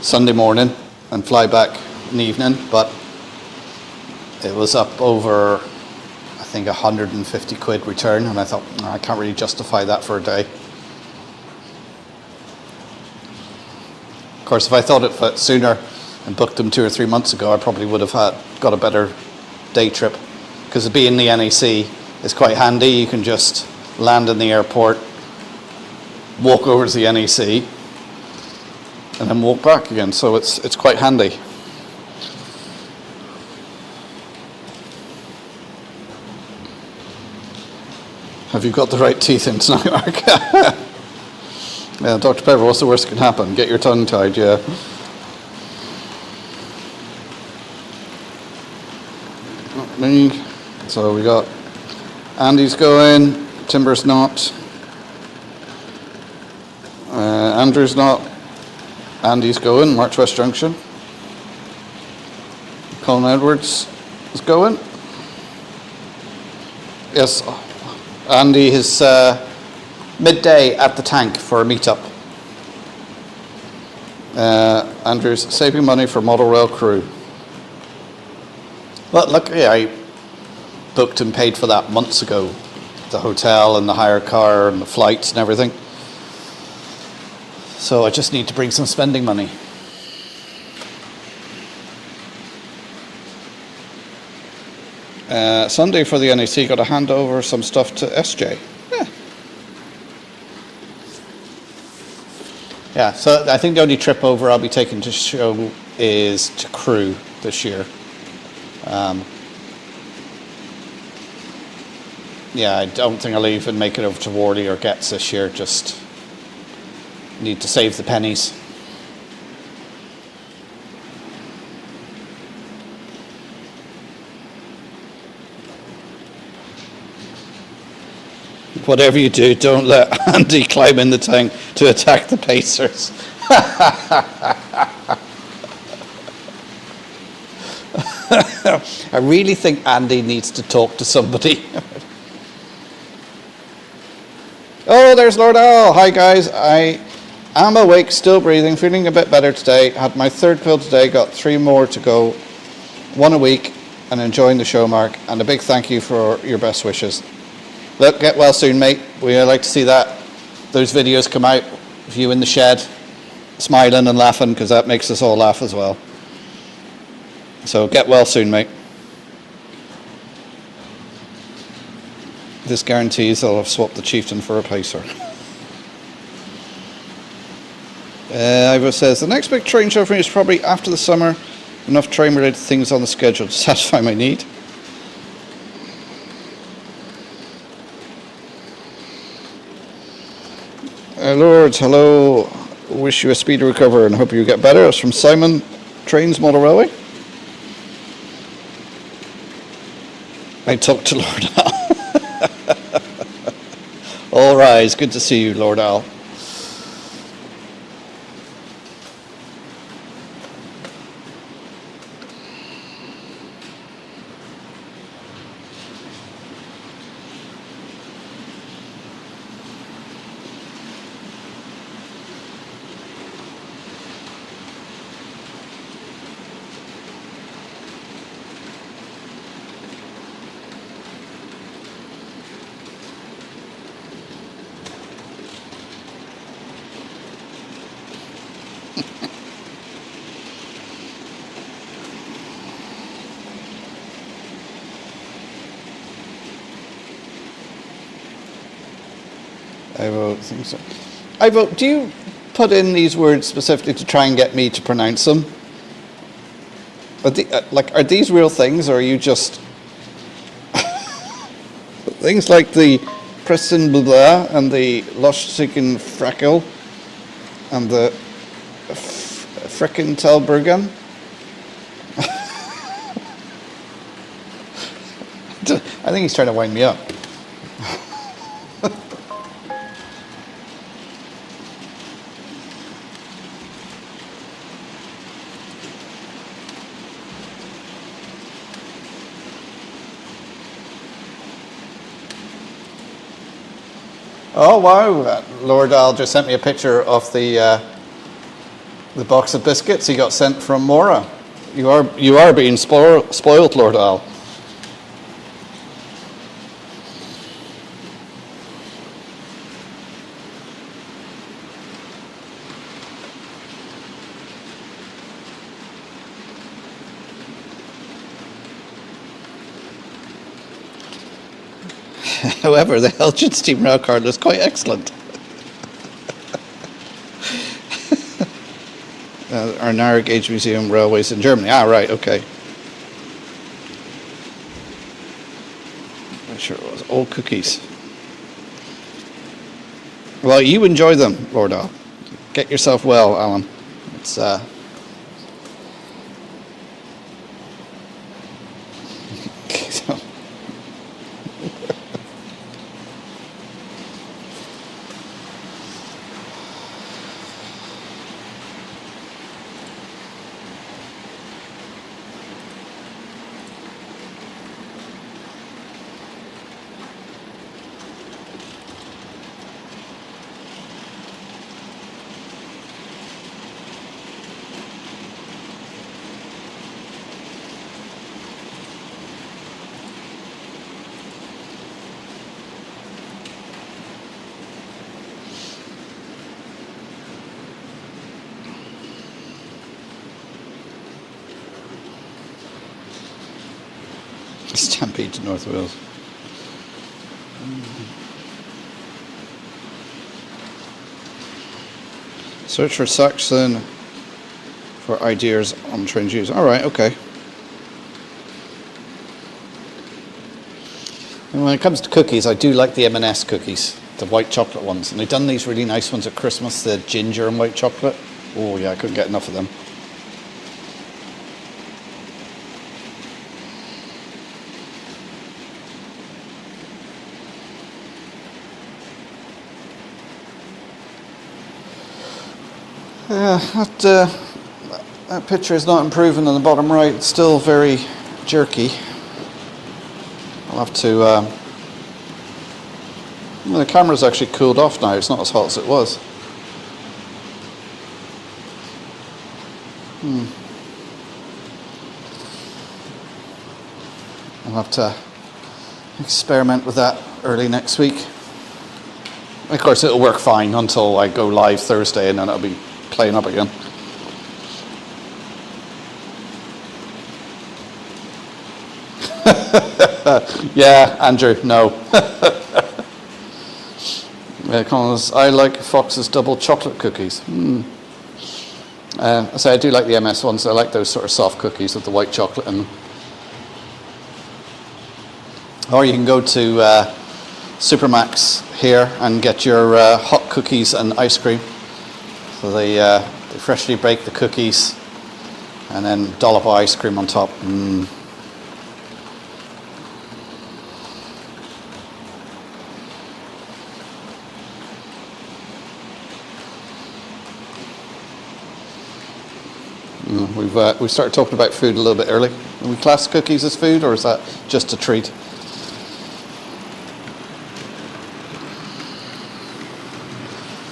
Sunday morning and fly back in the evening, but it was up over, I think, 150 quid return, and I thought, I can't really justify that for a day. Of course, if I thought it sooner and booked them 2 or 3 months ago, I probably would have got a better day trip, because being the NEC is quite handy. You can just land in the airport, walk over to the NEC, and then walk back again. So it's quite handy. Have you got the right teeth in tonight, Mark? Yeah, Dr. Pepper, what's the worst that can happen? Get your tongue tied, yeah. Not me. So we got Andy's going, Timber's not. Andrew's not. Andy's going, March West Junction. Colin Edwards is going. Yes, Andy is midday at the tank for a meetup. Andrew's saving money for model rail crew. Well, luckily I booked and paid for that months ago. The hotel and the hire car and the flights and everything. So I just need to bring some spending money. Sunday for the NEC, got to hand over some stuff to SJ. Yeah, so I think the only trip over I'll be taking to show is to Crewe this year. Yeah, I don't think I'll even make it over to Worley or Getz this year, just need to save the pennies. Whatever you do, don't let Andy climb in the tank to attack the Pacers. I really think Andy needs to talk to somebody. Oh, there's Lord Al. Hi guys, I am awake, still breathing, feeling a bit better today. Had my 3rd pill today, got 3 more to go. 1 a week, and enjoying the show, Mark. And a big thank you for your best wishes. Look, get well soon, mate. We like to see that. Those videos come out of you in the shed, smiling and laughing, because that makes us all laugh as well. So get well soon, mate. This guarantees I'll have swapped the Chieftain for a Pacer. Ivo says, the next big train show for me is probably after the summer. Enough train-related things on the schedule to satisfy my need. Lords, hello. Wish you a speedy recovery and hope you get better. It's from Simon, Trains Model Railway. I talked to Lord Al. All rise. Good to see you, Lord Al. Ivo, do you put in these words specifically to try and get me to pronounce them? Are these real things, or are you just things like the Preston blah and the Loschsigen Frackel and the frickin' Telbergen. I think he's trying to wind me up. Oh wow! Lord Al just sent me a picture of the box of biscuits he got sent from Mora. You are being spoiled, Lord Al. However, the Elgin Steam Rail card is quite excellent. Our narrow gauge museum railways in Germany. Ah, right, okay. I'm sure it was old cookies. Well, you enjoy them, Lord Al. Get yourself well, Alan. It's Stampede to North Wales. Search for Saxon for ideas on train use. All right, okay. And when it comes to cookies, I do like the M&S cookies, the white chocolate ones. And they've done these really nice ones at Christmas, the ginger and white chocolate. Oh yeah, I couldn't get enough of them. That picture is not improving on the bottom right. It's still very jerky. I'll have to... well, the camera's actually cooled off now. It's not as hot as it was. I'll have to experiment with that early next week. Of course, it'll work fine until I go live Thursday, and then it'll be playing up again. Yeah, Andrew, no. Because I like Fox's double chocolate cookies. I say I do like the MS ones. I like those sort of soft cookies with the white chocolate in them. Or you can go to Supermax here and get your hot cookies and ice cream. So they freshly bake the cookies and then dollop of ice cream on top. We've started talking about food a little bit early. Can we class cookies as food, or is that just a treat?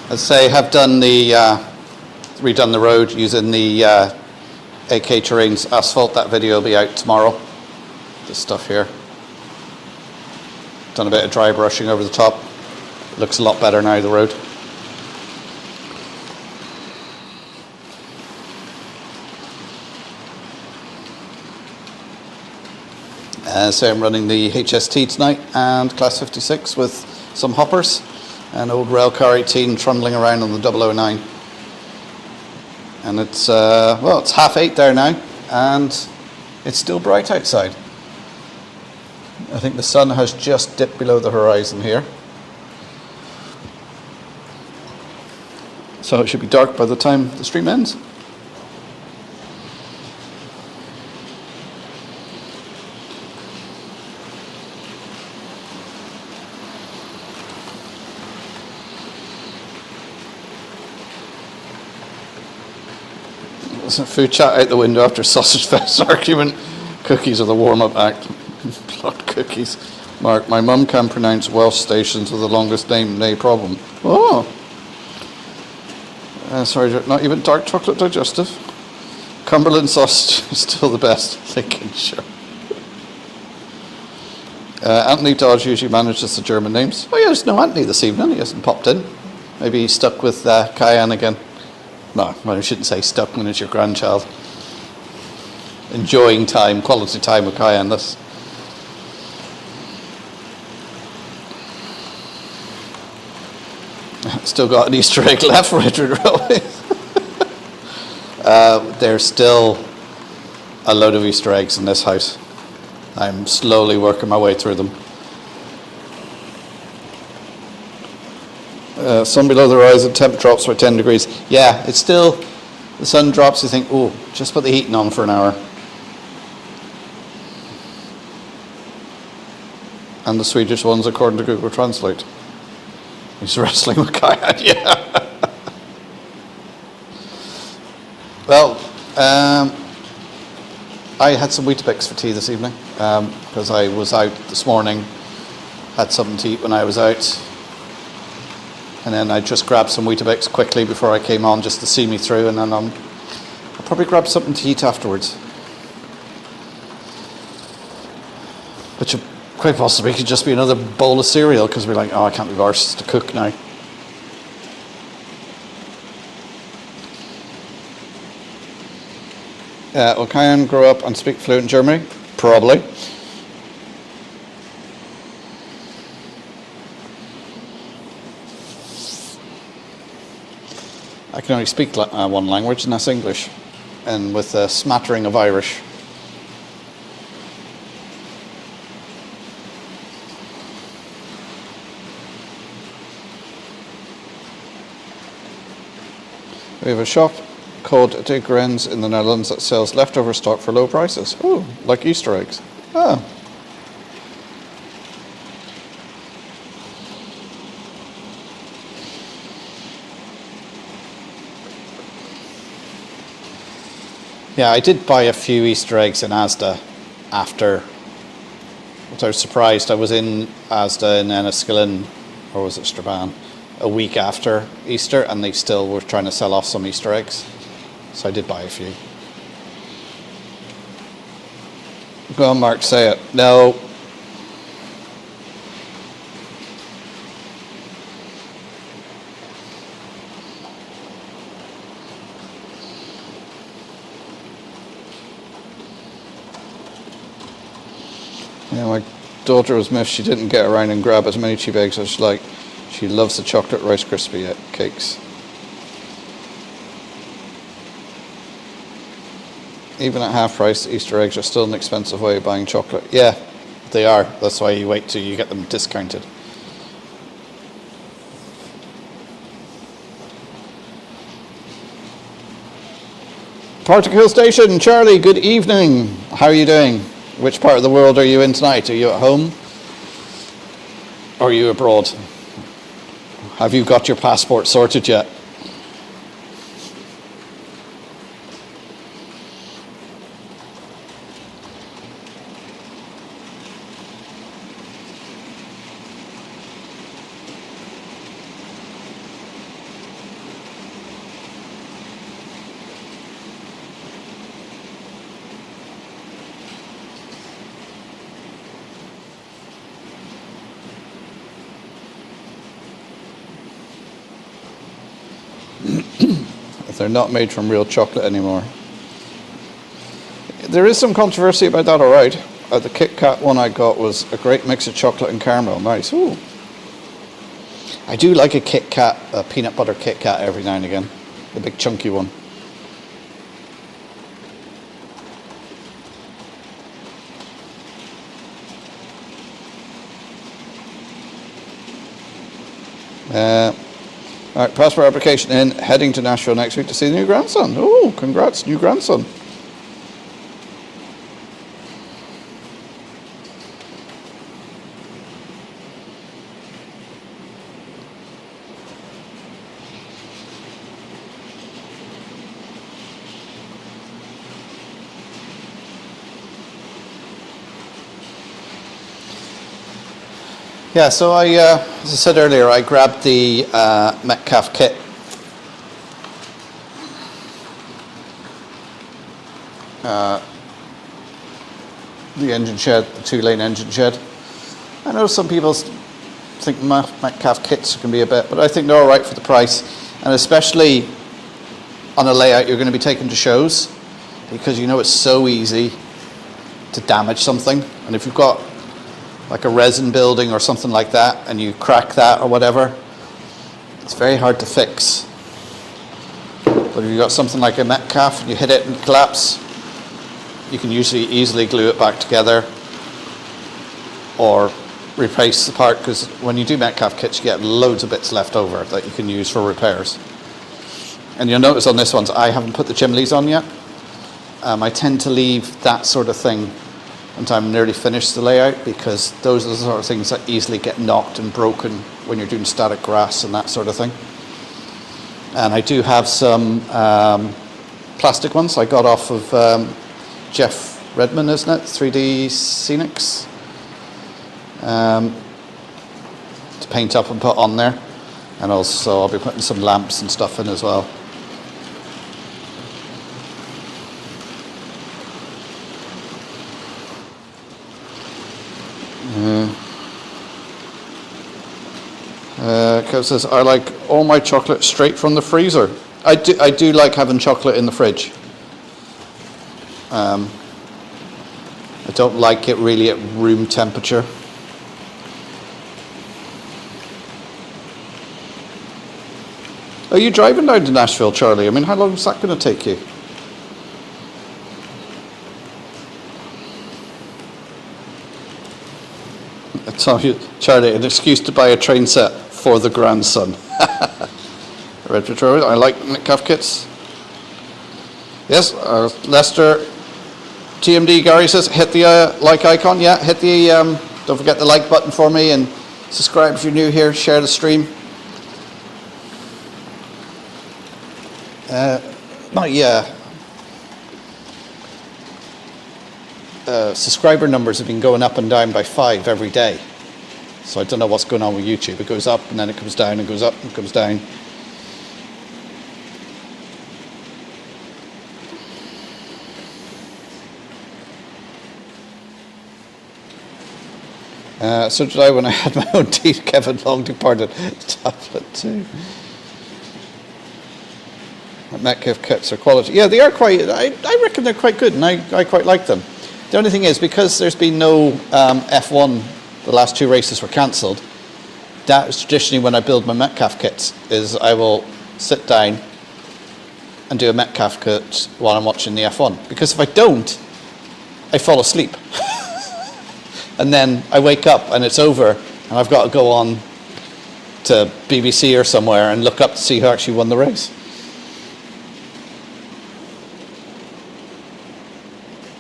As I say, have done redone the road using the AK Terrains asphalt. That video will be out tomorrow. This stuff here. Done a bit of dry brushing over the top. It looks a lot better now, the road. So I'm running the HST tonight and Class 56 with some hoppers. An old Railcar 18 trundling around on the 009. And it's, well, it's 8:30 there now, and it's still bright outside. I think the sun has just dipped below the horizon here. So it should be dark by the time the stream ends. Food chat out the window after sausage fest argument. Cookies are the warm-up act. Blood cookies. Mark, my mum can pronounce Welsh stations with the longest name, no problem. Oh. Sorry, not even dark chocolate digestive. Cumberland sausage is still the best. Lincolnshire. Anthony Dodge usually manages the German names. Oh yeah, there's no Anthony this evening. He hasn't popped in. Maybe he's stuck with Cayenne again. No, well, I shouldn't say stuck when it's your grandchild. Enjoying time, quality time with Cayenne. This. Still got an Easter egg left for Railway. There's still a load of Easter eggs in this house. I'm slowly working my way through them. Sun below the horizon, temp drops by 10 degrees. Yeah, it's still, the sun drops, you think, oh, just put the heating on for an hour. And the Swedish ones, according to Google Translate. He's wrestling with Cayenne, yeah. Well, I had some Weetabix for tea this evening, because I was out this morning, had something to eat when I was out. And then I just grabbed some Weetabix quickly before I came on, just to see me through, and then I'll probably grab something to eat afterwards. Which quite possibly could just be another bowl of cereal, because we're like, oh, I can't be arsed to cook now. Will Cayenne grow up and speak fluent German? Probably. I can only speak one language, and that's English, and with a smattering of Irish. We have a shop called Digrens in the Netherlands that sells leftover stock for low prices. Oh, like Easter eggs. Oh. Yeah, I did buy a few Easter eggs in Asda after. I was surprised. I was in Asda in Enniskillen, or was it Strabane, a week after Easter, and they still were trying to sell off some Easter eggs. So I did buy a few. Go on, Mark, say it. No. Yeah, my daughter was miffed she didn't get around and grab as many cheap eggs as she liked. She loves the chocolate Rice Krispie cakes. Even at half price, Easter eggs are still an expensive way of buying chocolate. Yeah, they are. That's why you wait till you get them discounted. Partick Hill Station, Charlie, good evening. How are you doing? Which part of the world are you in tonight? Are you at home? Or are you abroad? Have you got your passport sorted yet? They're not made from real chocolate anymore. There is some controversy about that, all right. The Kit Kat one I got was a great mix of chocolate and caramel. Nice. Ooh. I do like a Kit Kat, a peanut butter Kit Kat every now and again. The big chunky one. Right, passport application in, heading to Nashville next week to see the new grandson. Oh, congrats, new grandson. Yeah, so as I said earlier, I grabbed the Metcalf kit. The engine shed, the 2-lane engine shed. I know some people think Metcalf kits can be a bit, but I think they're all right for the price, and especially on a layout you're going to be taking to shows, because you know it's so easy to damage something, and if you've got like a resin building or something like that, and you crack that or whatever, it's very hard to fix. But if you've got something like a Metcalf and you hit it and it collapse, you can usually easily glue it back together or replace the part, because when you do Metcalf kits you get loads of bits left over that you can use for repairs. And you'll notice on this one, I haven't put the chimneys on yet. I tend to leave that sort of thing until I'm nearly finished the layout, because those are the sort of things that easily get knocked and broken when you're doing static grass and that sort of thing. And I do have some plastic ones I got off of Jeff Redmond, isn't it? 3D Scenics. To paint up and put on there. And also I'll be putting some lamps and stuff in as well. Kev says, I like all my chocolate straight from the freezer. I do like having chocolate in the fridge. I don't like it really at room temperature. Are you driving down to Nashville, Charlie? I mean, how long is that going to take you? I tell you, Charlie, an excuse to buy a train set for the grandson. Red Petroleum, I like Metcalf kits. Yes, Lester, TMD Gary says, hit the like icon. Yeah, hit the, don't forget the like button for me, and subscribe if you're new here, share the stream. Subscriber numbers have been going up and down by 5 every day. So I don't know what's going on with YouTube. It goes up and then it comes down and goes up and comes down. So did I when I had my own teeth. Kevin long departed. Tablet too. Metcalf kits are quality. Yeah, they are quite, I reckon they're quite good, and I quite like them. The only thing is, because there's been no F1, the last 2 races were cancelled, that's traditionally when I build my Metcalf kits, is I will sit down and do a Metcalf kit while I'm watching the F1. Because if I don't, I fall asleep. And then I wake up and it's over, and I've got to go on to BBC or somewhere and look up to see who actually won the race.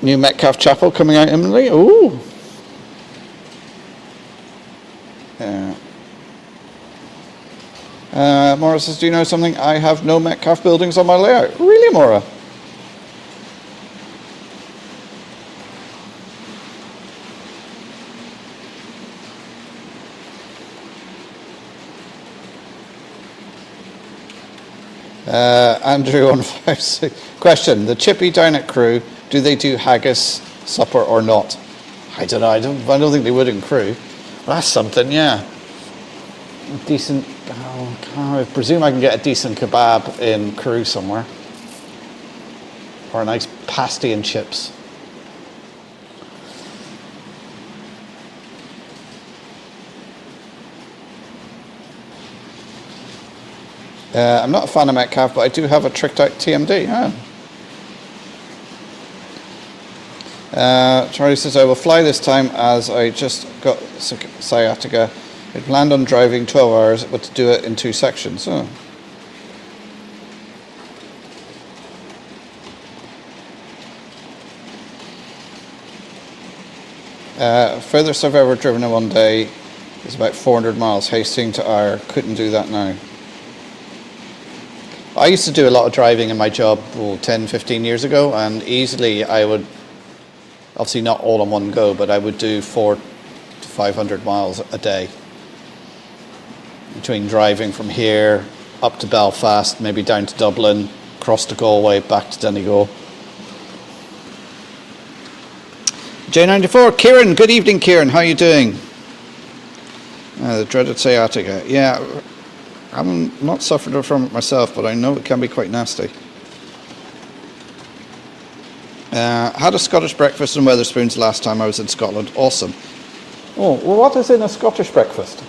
New Metcalf Chapel coming out imminently. Ooh. Maura says, do you know something? I have no Metcalf buildings on my layout. Really, Maura? Andrew on 5-6. Question, the Chippy down at Crew, do they do haggis supper or not? I don't know. I don't think they would in Crew. Well, that's something, yeah. Decent. I presume I can get a decent kebab in Crew somewhere, or a nice pasty and chips. I'm not a fan of Metcalf, but I do have a tricked out TMD. Yeah. Charlie says, I will fly this time as I just got sciatica. I planned on driving 12 hours, but to do it in 2 sections. Oh. Furthest I've ever driven in one day is about 400 miles, Hastings to Ayr. Couldn't do that now. I used to do a lot of driving in my job 10, 15 years ago, and easily I would, obviously not all in one go, but I would do 400 to 500 miles a day. Between driving from here up to Belfast, maybe down to Dublin, across to Galway, back to Donegal. J94, Kieran, good evening Kieran, how are you doing? The dreaded sciatica. Yeah, I'm not suffered from it myself, but I know it can be quite nasty. Had a Scottish breakfast in Wetherspoons last time I was in Scotland. Awesome. Oh, well, what is in a Scottish breakfast?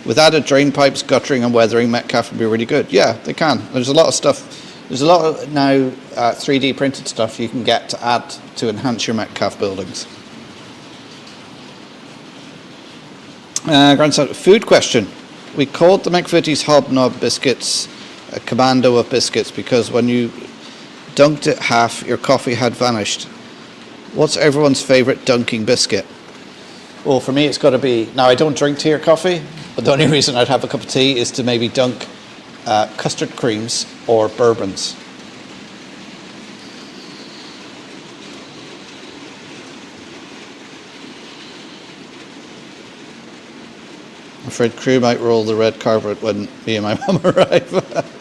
With added drain pipes, guttering and weathering, Metcalfe would be really good. Yeah, they can. There's a lot of stuff. There's a lot of now 3D printed stuff you can get to add to enhance your Metcalfe buildings. Grandson, food question. We called the McVitie's Hobnob biscuits a commando of biscuits because when you dunked it half, your coffee had vanished. What's everyone's favourite dunking biscuit? Well, for me, it's got to be... Now, I don't drink tea or coffee, but the only reason I'd have a cup of tea is to maybe dunk custard creams or bourbons. I'm afraid crew might roll the red carpet when me and my mum arrive.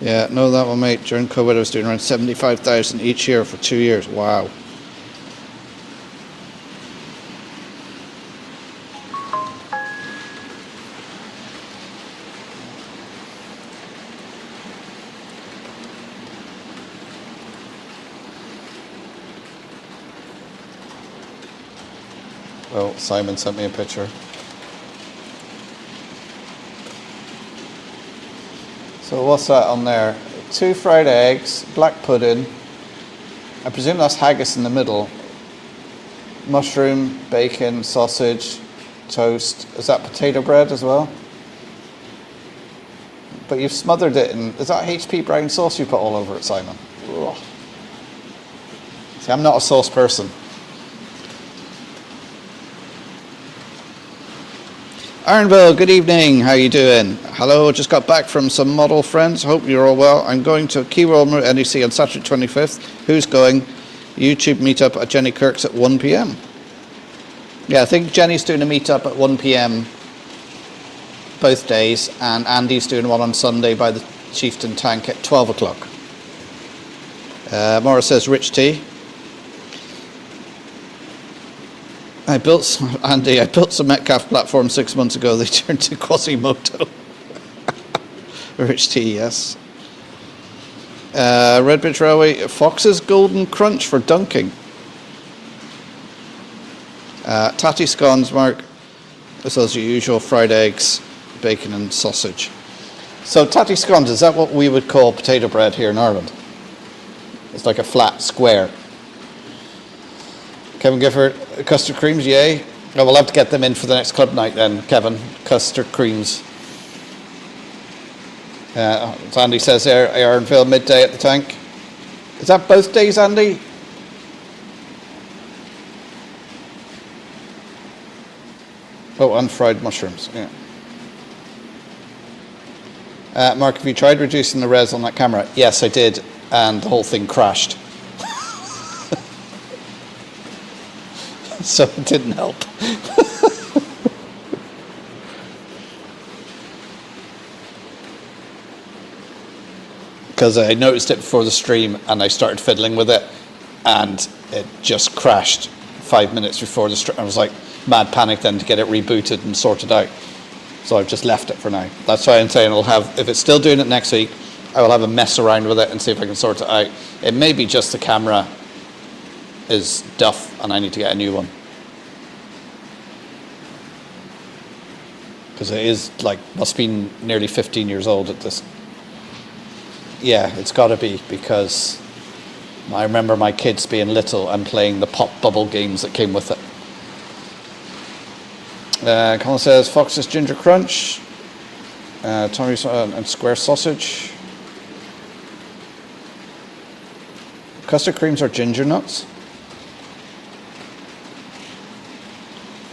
Yeah, no, that one, mate. During COVID, I was doing around 75,000 each year for 2 years. Wow. Oh, Simon sent me a picture. So what's that on there? 2 fried eggs, black pudding. I presume that's haggis in the middle. Mushroom, bacon, sausage, toast. Is that potato bread as well? But you've smothered it in... Is that HP brown sauce you put all over it, Simon? Ugh. See, I'm not a sauce person. Ironville, good evening. How are you doing? Hello, just got back from some model friends. Hope you're all well. I'm going to Keyroll NEC on Saturday 25th. Who's going? YouTube meetup at Jenny Kirk's at 1 p.m. Yeah, I think Jenny's doing a meetup at 1 p.m. both days, and Andy's doing one on Sunday by the Chieftain Tank at 12 o'clock. Maura says, rich tea. I built some Metcalfe platforms 6 months ago. They turned to Quasimodo. Rich tea, yes. Redbridge Railway, Fox's Golden Crunch for dunking. Tatty scones, Mark. This is your usual fried eggs, bacon and sausage. So tatty scones, is that what we would call potato bread here in Ireland? It's like a flat square. Kevin Gifford, custard creams, yay. Oh, we'll have to get them in for the next club night then, Kevin. Custard creams. As Andy says there, Ironville midday at the tank. Is that both days, Andy? Oh, and fried mushrooms, yeah. Mark, have you tried reducing the res on that camera? Yes, I did, and the whole thing crashed. So it didn't help. Because I noticed it before the stream and I started fiddling with it and it just crashed 5 minutes before the stream. I was like mad panic then to get it rebooted and sorted out. So I've just left it for now. That's why I'm saying I'll have, if it's still doing it next week, I will have a mess around with it and see if I can sort it out. It may be just the camera is duff and I need to get a new one. Because it is like, must be nearly 15 years old at this. Yeah, it's got to be, because I remember my kids being little and playing the pop bubble games that came with it. Colin says, Fox's Ginger Crunch. Tommy's and square sausage. Custard creams or ginger nuts.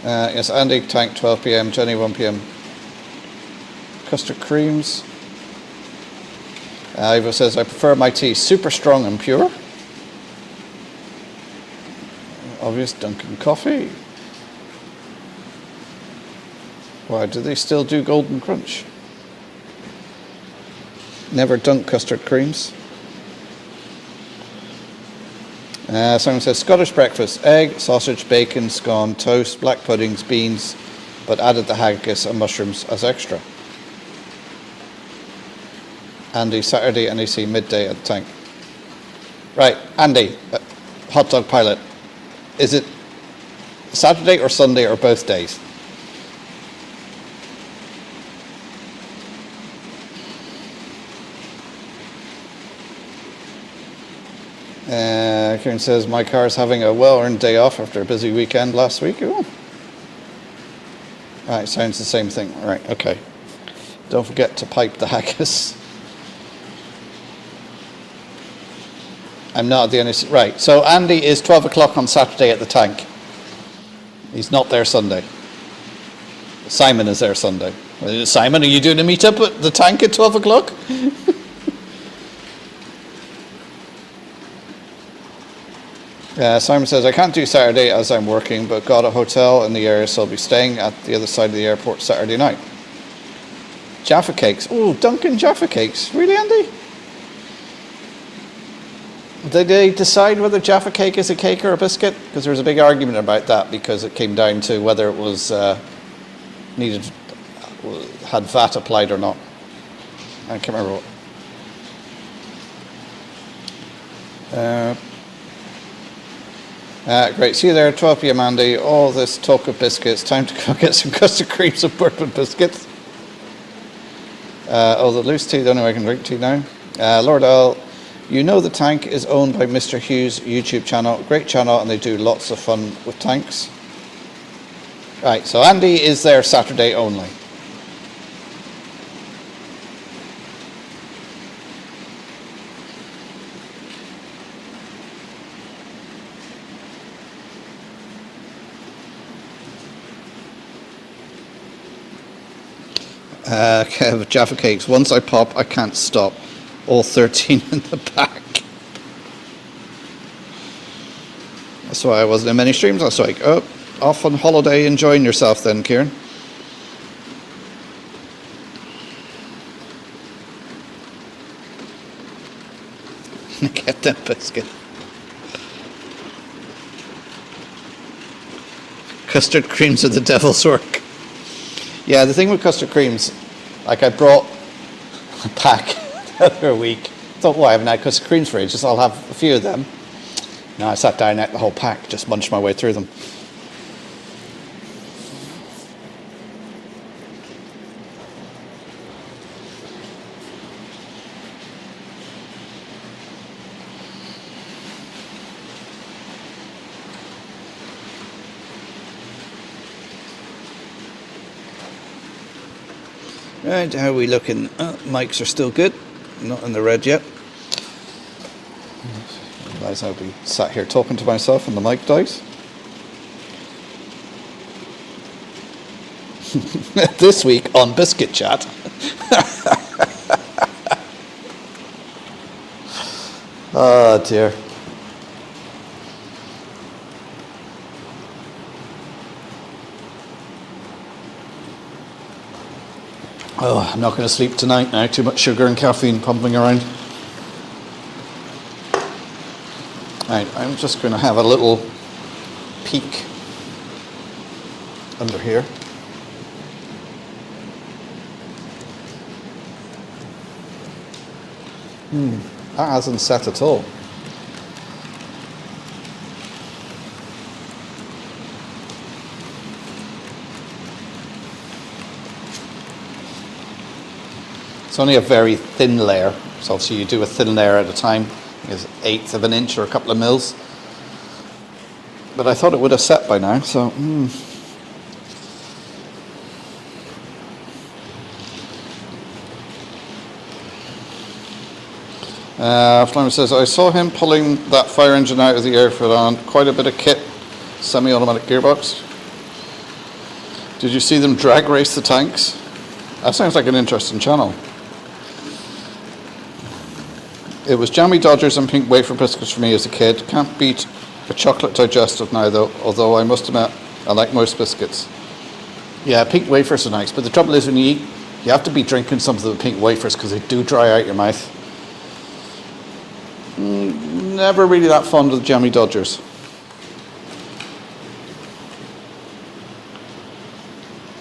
Yes, Andy, Tank, 12 p.m, Jenny, 1 p.m. Custard creams. Ivo says, I prefer my tea super strong and pure. Obvious Dunkin' coffee. Why, do they still do Golden Crunch? Never dunk custard creams. Someone says, Scottish breakfast, egg, sausage, bacon, scone, toast, black puddings, beans, but added the haggis and mushrooms as extra. Andy, Saturday, NEC, midday at the Tank. Right, Andy, Hot Dog Pilot. Is it Saturday or Sunday or both days? Kieran says, my car's having a well-earned day off after a busy weekend last week. Ooh. Right, sounds the same thing. Right, okay. Don't forget to pipe the haggis. I'm not at the NEC. Right, so Andy is 12 o'clock on Saturday at the Tank. He's not there Sunday. Simon is there Sunday. Simon, are you doing a meet-up at the Tank at 12 o'clock? Simon says, I can't do Saturday as I'm working, but got a hotel in the area, so I'll be staying at the other side of the airport Saturday night. Jaffa cakes. Oh, Dunkin' Jaffa cakes. Really, Andy? Did they decide whether Jaffa cake is a cake or a biscuit? Because there was a big argument about that, because it came down to whether it was had VAT applied or not. I can't remember what. Great, see you there, 12 p.m. Andy. All this talk of biscuits, time to go get some custard creams and bourbon biscuits. The loose tea, the only way I can drink tea now. Lord L, you know the Tank is owned by Mr. Hughes' YouTube channel. Great channel, and they do lots of fun with tanks. Right, so Andy is there Saturday only. Kev, Jaffa cakes. Once I pop, I can't stop. All 13 in the pack. That's why I wasn't in many streams last week. Oh, off on holiday, enjoying yourself then, Kieran. Get that biscuit. Custard creams are the devil's work. Yeah, the thing with custard creams, like I brought a pack the other week. Thought, well, I haven't had custard creams for ages, I'll have a few of them. No, I sat down and ate the whole pack, just munched my way through them. Right, how are we looking? Mics are still good, not in the red yet. Otherwise I'll be sat here talking to myself and the mic dies. This week on Biscuit Chat. Oh dear. Oh, I'm not going to sleep tonight now. Too much sugar and caffeine pumping around. Right, I'm just going to have a little peek under here. That hasn't set at all. It's only a very thin layer, so obviously you do a thin layer at a time. It's 1/8 of an inch or a couple of mils. But I thought it would have set by now, so. Flamer says, I saw him pulling that fire engine out of the airfield on quite a bit of kit, semi-automatic gearbox. Did you see them drag race the tanks? That sounds like an interesting channel. It was jammy Dodgers and pink wafer biscuits for me as a kid. Can't beat a chocolate digestive now though, although I must admit I like most biscuits. Yeah, pink wafers are nice, but the trouble is when you eat, you have to be drinking some of the pink wafers because they do dry out your mouth. Never really that fond of the jammy Dodgers.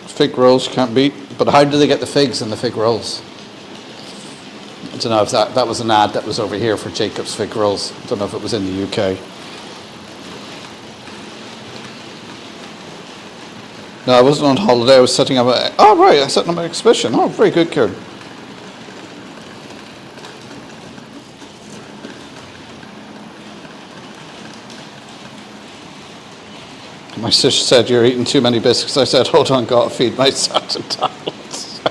Fig rolls can't beat, but how do they get the figs in the fig rolls? I don't know if that was an ad that was over here for Jacob's fig rolls. I don't know if it was in the UK. No, I wasn't on holiday. I was setting up a... Oh, right, I set up an exhibition. Oh, very good, Kieran. My sister said, you're eating too many biscuits. I said, hold on, gotta feed my sons and tablets.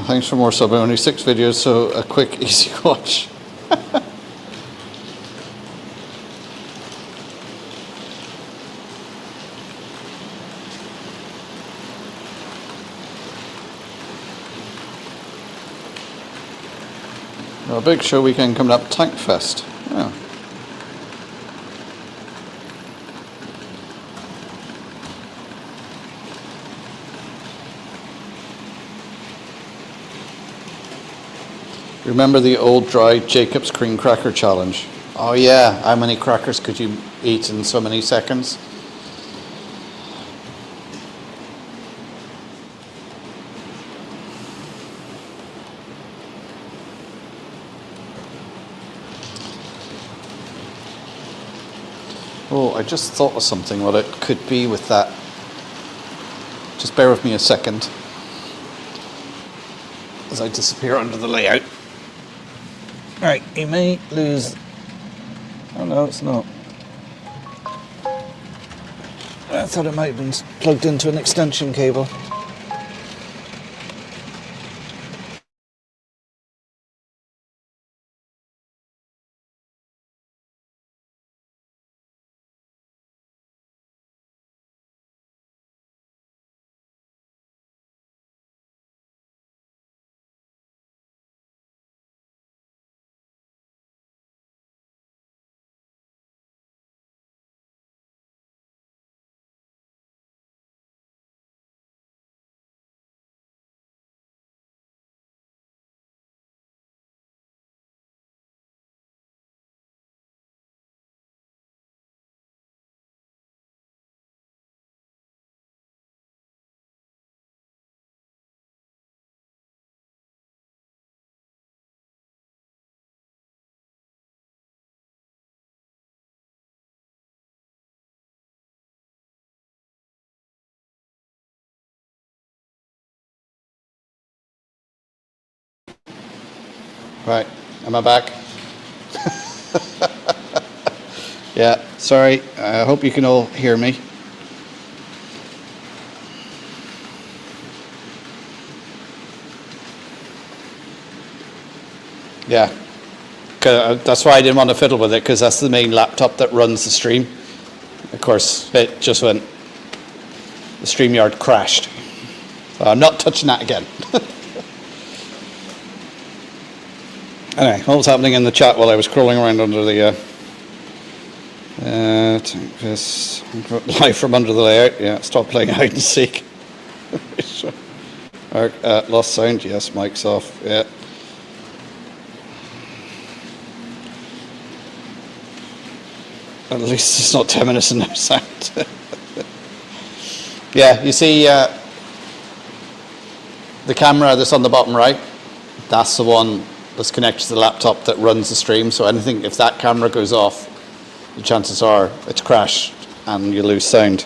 Thanks for more subbing. Only 6 videos, so a quick, easy watch. A big show weekend coming up, Tank Fest. Yeah. Remember the old dry Jacob's cream cracker challenge? Oh yeah, how many crackers could you eat in so many seconds? Oh, I just thought of something, what it could be with that. Just bear with me a second as I disappear under the layout. Right, you may lose... Oh no, it's not. I thought it might have been plugged into an extension cable. Right, am I back? Yeah, sorry, I hope you can all hear me. Yeah, that's why I didn't want to fiddle with it, because that's the main laptop that runs the stream. Of course, it just went, the StreamYard crashed. So I'm not touching that again. Anyway, what was happening in the chat while I was crawling around under the this live from under the layout? Yeah, stop playing hide and seek. Lost sound. Yes, mic's off. Yeah. At least it's not 10 minutes and no sound. Yeah, you see the camera that's on the bottom right. That's the one that's connected to the laptop that runs the stream. So anything, if that camera goes off, the chances are it's crashed and you lose sound.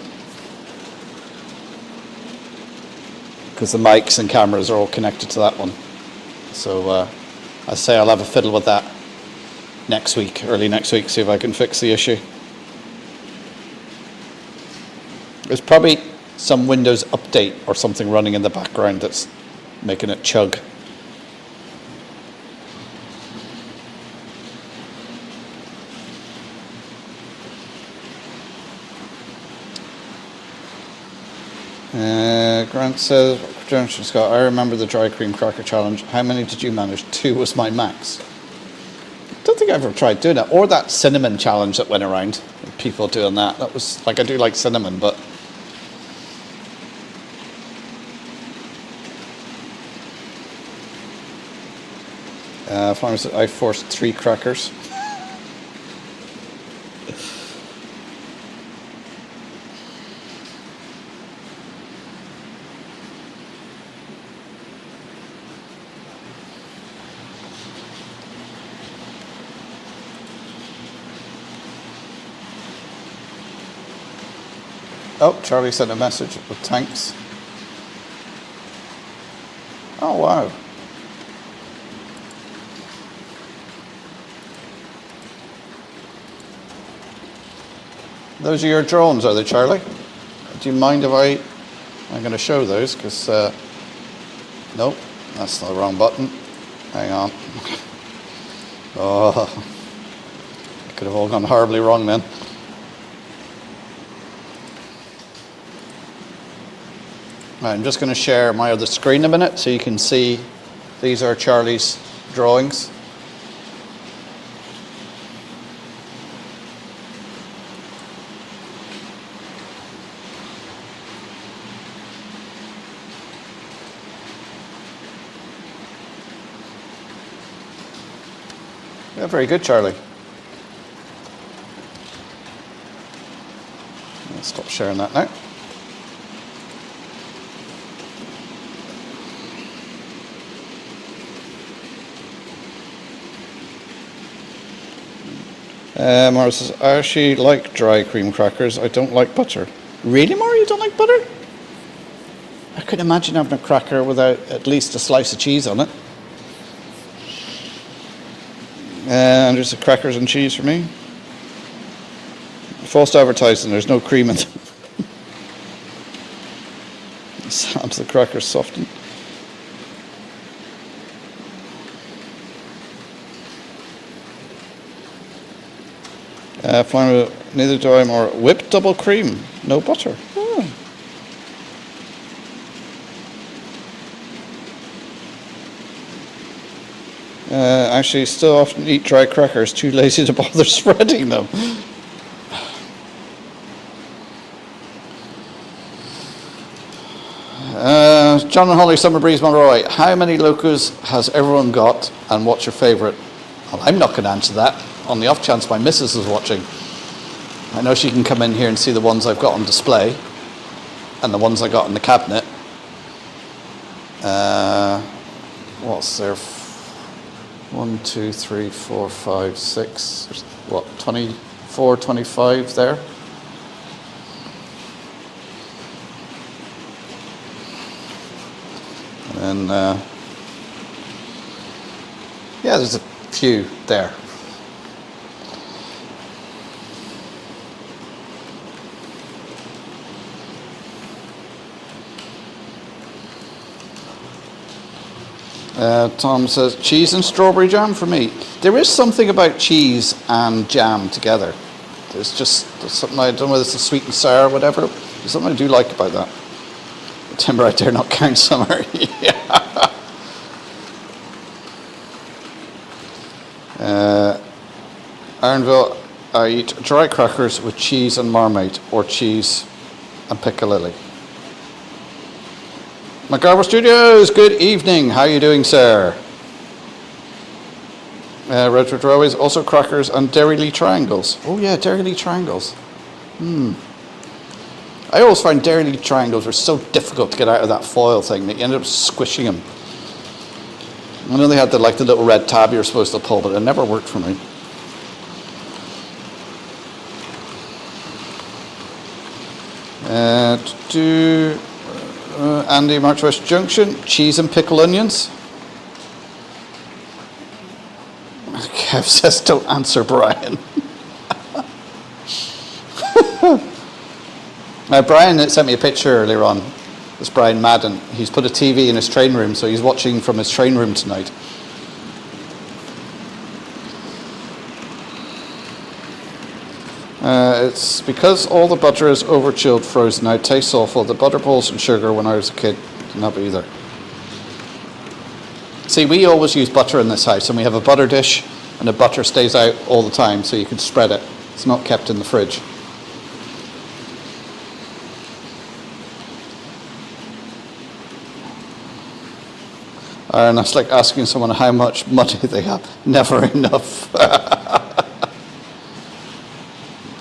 Because the mics and cameras are all connected to that one. So I say I'll have a fiddle with that next week, early next week, see if I can fix the issue. There's probably some Windows update or something running in the background that's making it chug. Grant says, Junction-Scott, I remember the dry cream cracker challenge. How many did you manage? 2 was my max. I don't think I ever tried doing that. Or that cinnamon challenge that went around. People doing that. That was, like, I do like cinnamon, but... I forced 3 crackers. Oh, Charlie sent a message with thanks. Oh, wow. Those are your drones, are they, Charlie? Do you mind if I'm going to show those, because, nope, that's the wrong button. Hang on. Oh, it could have all gone horribly wrong then. I'm just going to share my other screen a minute so you can see these are Charlie's drawings. Yeah, very good, Charlie. I'll stop sharing that now. Mara says, I actually like dry cream crackers. I don't like butter. Really, Mara? You don't like butter? I couldn't imagine having a cracker without at least a slice of cheese on it. And there's the crackers and cheese for me. False advertising, there's no cream in them. Sounds the crackers soften. Finally, neither do I more. Whipped double cream, no butter. Oh. Actually, still often eat dry crackers, too lazy to bother spreading them. John and Holly, Summer Breeze, Monroy. How many Locos has everyone got, and what's your favourite? Well, I'm not going to answer that. On the off chance my missus is watching. I know she can come in here and see the ones I've got on display and the ones I got in the cabinet. What's there? 1, 2, 3, 4, 5, 6. There's, what, 24, 25 there? And yeah, there's a few there. Tom says, cheese and strawberry jam for me. There is something about cheese and jam together. There's something, I don't know whether it's the sweet and sour or whatever. There's something I do like about that. Timber, I dare not count summer. Yeah. Ironville, I eat dry crackers with cheese and marmite, or cheese and piccalilli. McGarver Studios, good evening. How are you doing, sir? Redwood Railways, also crackers and Dairy triangles. Oh yeah, Dairy triangles. I always find Dairy triangles are so difficult to get out of that foil thing that you end up squishing them. I know they had the little red tab you're supposed to pull, but it never worked for me. Andy, March West Junction, cheese and pickle onions. Kev says, don't answer, Brian. Brian sent me a picture earlier on. It's Brian Madden. He's put a TV in his train room, so he's watching from his train room tonight. It's because all the butter is over chilled frozen now. It tastes awful. The butter balls and sugar when I was a kid didn't have it either. See, we always use butter in this house, and we have a butter dish, and the butter stays out all the time, so you can spread it. It's not kept in the fridge. And that's like asking someone how much money they have. Never enough.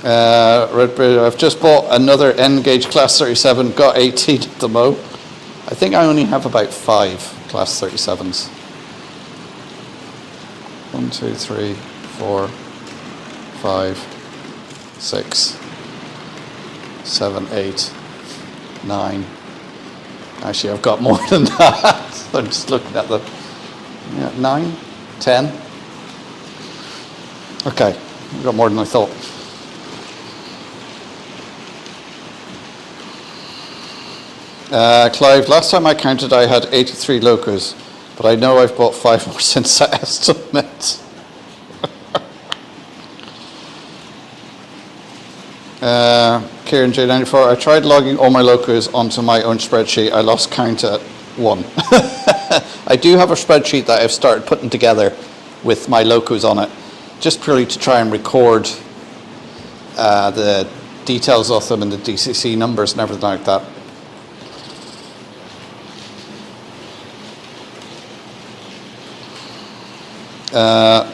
Redbridge, I've just bought another N-gauge Class 37, got 18 at the Mo. I think I only have about 5 Class 37s. 1, 2, 3, 4, 5, 6, 7, 8, 9. Actually, I've got more than that. I'm just looking at the 9, 10. Okay, I've got more than I thought. Clive, last time I counted I had 83 Locos, but I know I've bought 5 more since that estimate. Kieran J94, I tried logging all my Locos onto my own spreadsheet. I lost count at 1. I do have a spreadsheet that I've started putting together with my Locos on it, just purely to try and record the details of them and the DCC numbers and everything like that.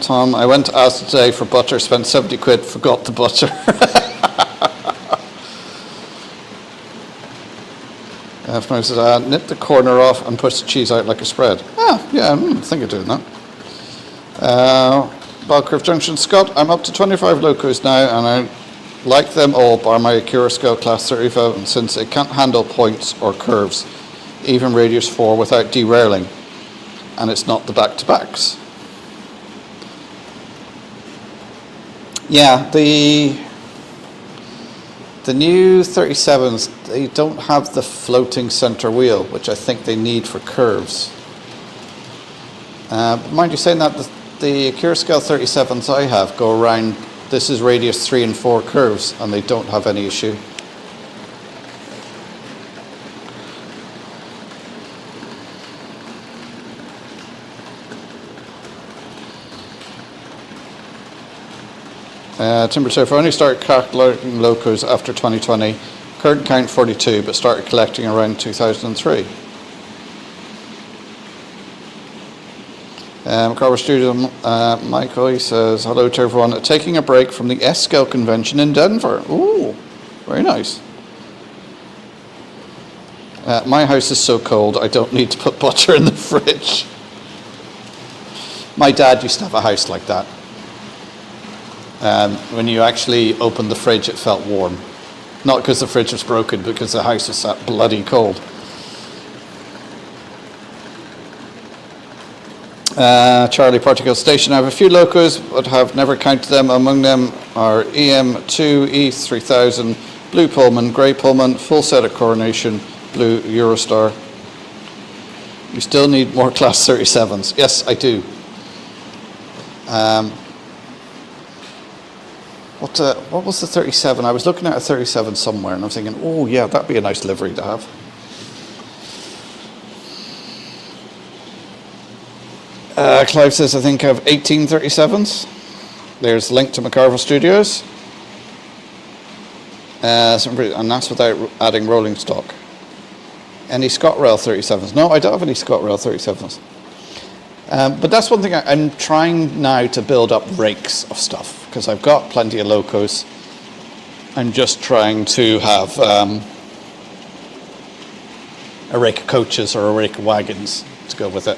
Tom, I went to Asda today for butter, spent 70 quid, forgot the butter. Says, nip the corner off and push the cheese out like a spread. Ah, yeah, I think of doing that. Balcliff Junction-Scott, I'm up to 25 Locos now, and I like them all bar my Curasco Class 35, since it can't handle points or curves, even radius 4 without derailing, and it's not the back-to-backs. Yeah, the new 37s, they don't have the floating center wheel, which I think they need for curves. Mind you saying that, the Curasco 37s I have go around, this is radius 3 and 4 curves, and they don't have any issue. Timber Surf, I only started calculating Locos after 2020. Current count 42, but started collecting around 2003. Carver Studio, Michael, he says, hello to everyone. Taking a break from the S-Scale convention in Denver. Ooh, very nice. My house is so cold, I don't need to put butter in the fridge. My dad used to have a house like that. When you actually opened the fridge, it felt warm. Not because the fridge was broken, because the house was that bloody cold. Charlie Particle Station, I have a few Locos, but have never counted them. Among them are EM2, E3000, Blue Pullman, Grey Pullman, full set of Coronation, Blue Eurostar. You still need more Class 37s. Yes, I do. What was the 37? I was looking at a 37 somewhere, and I'm thinking, oh yeah, that'd be a nice livery to have. Clive says, I think I have 18 37s. There's a link to McCarville Studios. And that's without adding rolling stock. Any ScotRail 37s? No, I don't have any ScotRail 37s. But that's one thing I'm trying now to build up rakes of stuff, because I've got plenty of Locos. I'm just trying to have a rake of coaches or a rake of wagons to go with it.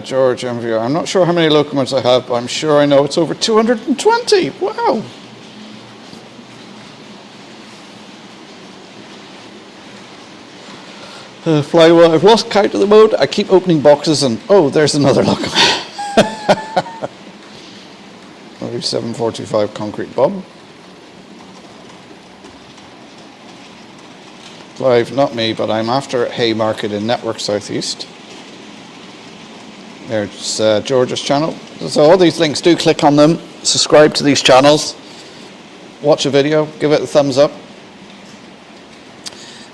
George, I'm not sure how many locomotives I have, but I'm sure I know it's over 220. Wow. Flywheel, I've lost count of the mode. I keep opening boxes and, oh, there's another Loco. 7425 concrete bob. Clive, not me, but I'm after Haymarket in Network Southeast. There's George's channel. So all these links, do click on them, subscribe to these channels, watch a video, give it a thumbs up.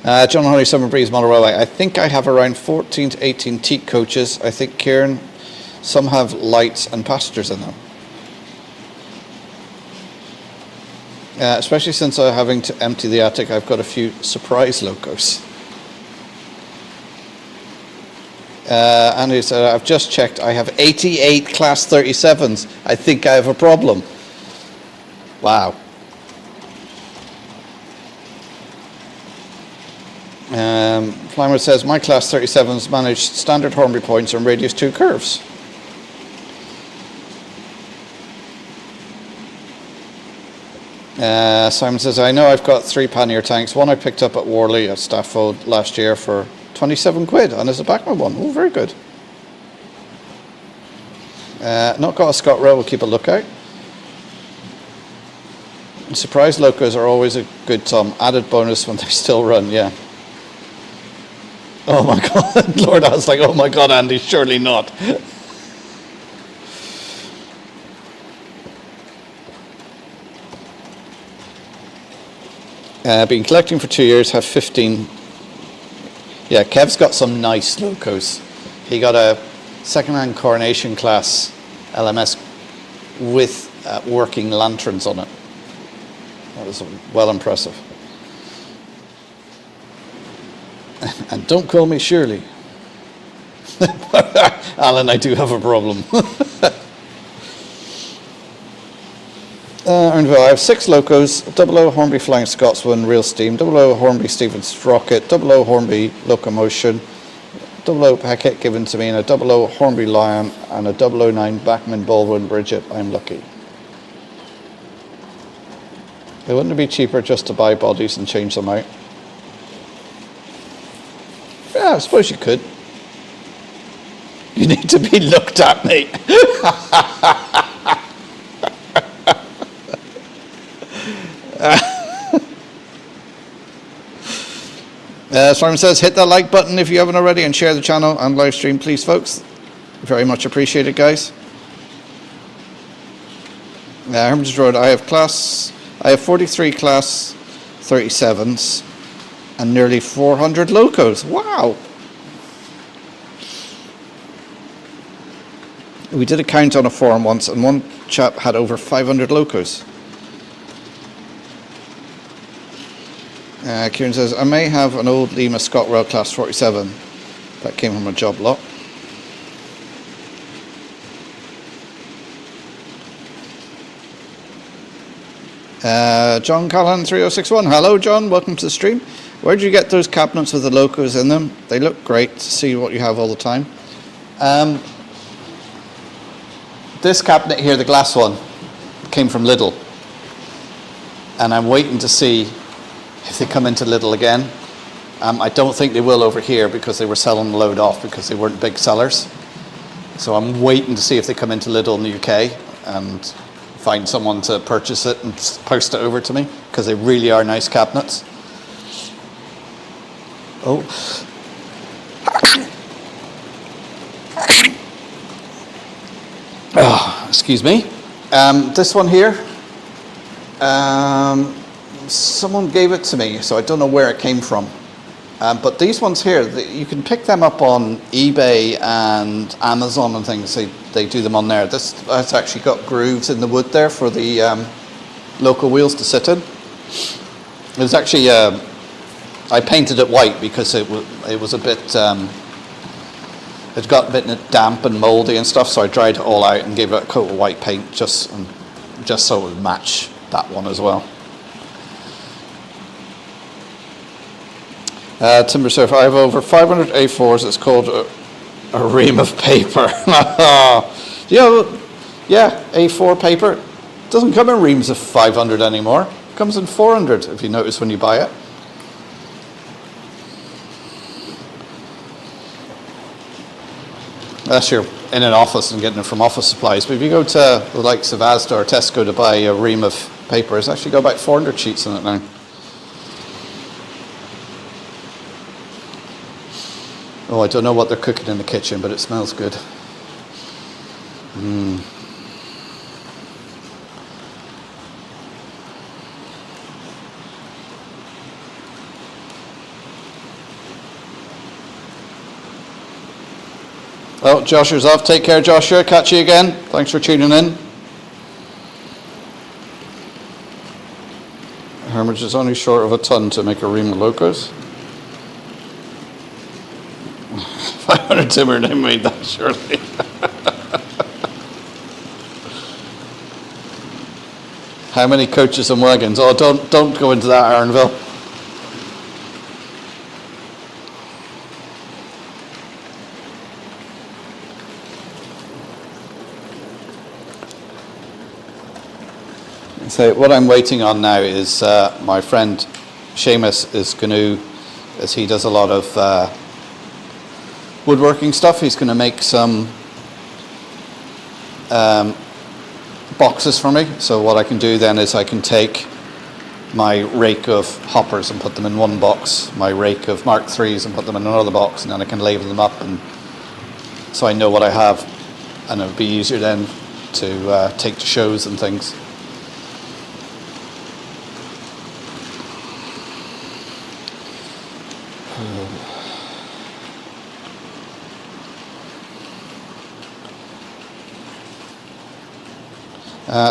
John Holly, Summer Breeze, Model Railway. I think I have around 14 to 18 teak coaches. I think, Kieran, some have lights and passengers in them. Especially since I'm having to empty the attic, I've got a few surprise Locos. And he said, I've just checked, I have 88 Class 37s. I think I have a problem. Wow. Climber says, my Class 37s manage standard Hornby points and radius 2 curves. Simon says, I know I've got 3 pannier tanks. One I picked up at Worley at Stafford last year for 27 quid, and there's a Backman one. Oh, very good. Not got a Scott Rail, we'll keep a lookout. Surprise Locos are always a good added bonus when they still run, yeah. Oh my God, Lord, I was like, oh my God, Andy, surely not. Been collecting for 2 years, have 15. Yeah, Kev's got some nice Locos. He got a second-hand Coronation class LMS with working lanterns on it. That was well impressive. And don't call me Shirley. Alan, I do have a problem. I have 6 Locos, 00 Hornby Flying Scotsman Real Steam, 00 Hornby Stevens Rocket, 00 Hornby Locomotion, 00 Packet given to me, and a 00 Hornby Lion, and a 009 Backman Baldwin Bridget. I'm lucky. Wouldn't it be cheaper just to buy bodies and change them out? Yeah, I suppose you could. You need to be looked at, mate. Simon says, hit that like button if you haven't already and share the channel and live stream, please, folks. Very much appreciated, guys. Hermitage Road, I have 43 Class 37s and nearly 400 Locos. Wow. We did a count on a forum once, and one chap had over 500 Locos. Kieran says, I may have an old Lima Scott Rail Class 47 that came from a job lot. John Callahan 3061. Hello, John. Welcome to the stream. Where did you get those cabinets with the Locos in them? They look great to see what you have all the time. This cabinet here, the glass one, came from Lidl. And I'm waiting to see if they come into Lidl again. I don't think they will over here because they were selling the load off because they weren't big sellers. So I'm waiting to see if they come into Lidl in the UK and find someone to purchase it and post it over to me, because they really are nice cabinets. Oh. Oh, excuse me. This one here, someone gave it to me, so I don't know where it came from. But these ones here, you can pick them up on eBay and Amazon and things. They do them on there. That's actually got grooves in the wood there for the local wheels to sit in. It was actually, I painted it white because it was a bit, it got a bit damp and mouldy and stuff, so I dried it all out and gave it a coat of white paint just so it would match that one as well. Timber Surfer, I have over 500 A4s. It's called a ream of paper. Yeah, A4 paper. It doesn't come in reams of 500 anymore. It comes in 400, if you notice when you buy it. Unless you're in an office and getting it from office supplies. But if you go to the likes of Asda or Tesco to buy a ream of paper, it's actually got about 400 sheets in it now. Oh, I don't know what they're cooking in the kitchen, but it smells good. Oh, Joshua's off. Take care, Joshua. Catch you again. Thanks for tuning in. Hermitage is only short of a ton to make a ream of Locos. 500 timber, they made that, surely. How many coaches and wagons? Oh, don't go into that, Aaronville. So what I'm waiting on now is my friend Seamus is going to, as he does a lot of woodworking stuff, he's going to make some boxes for me. So what I can do then is I can take my rake of hoppers and put them in one box, my rake of Mark IIIs and put them in another box, and then I can label them up, and so I know what I have, and it'll be easier then to take to shows and things.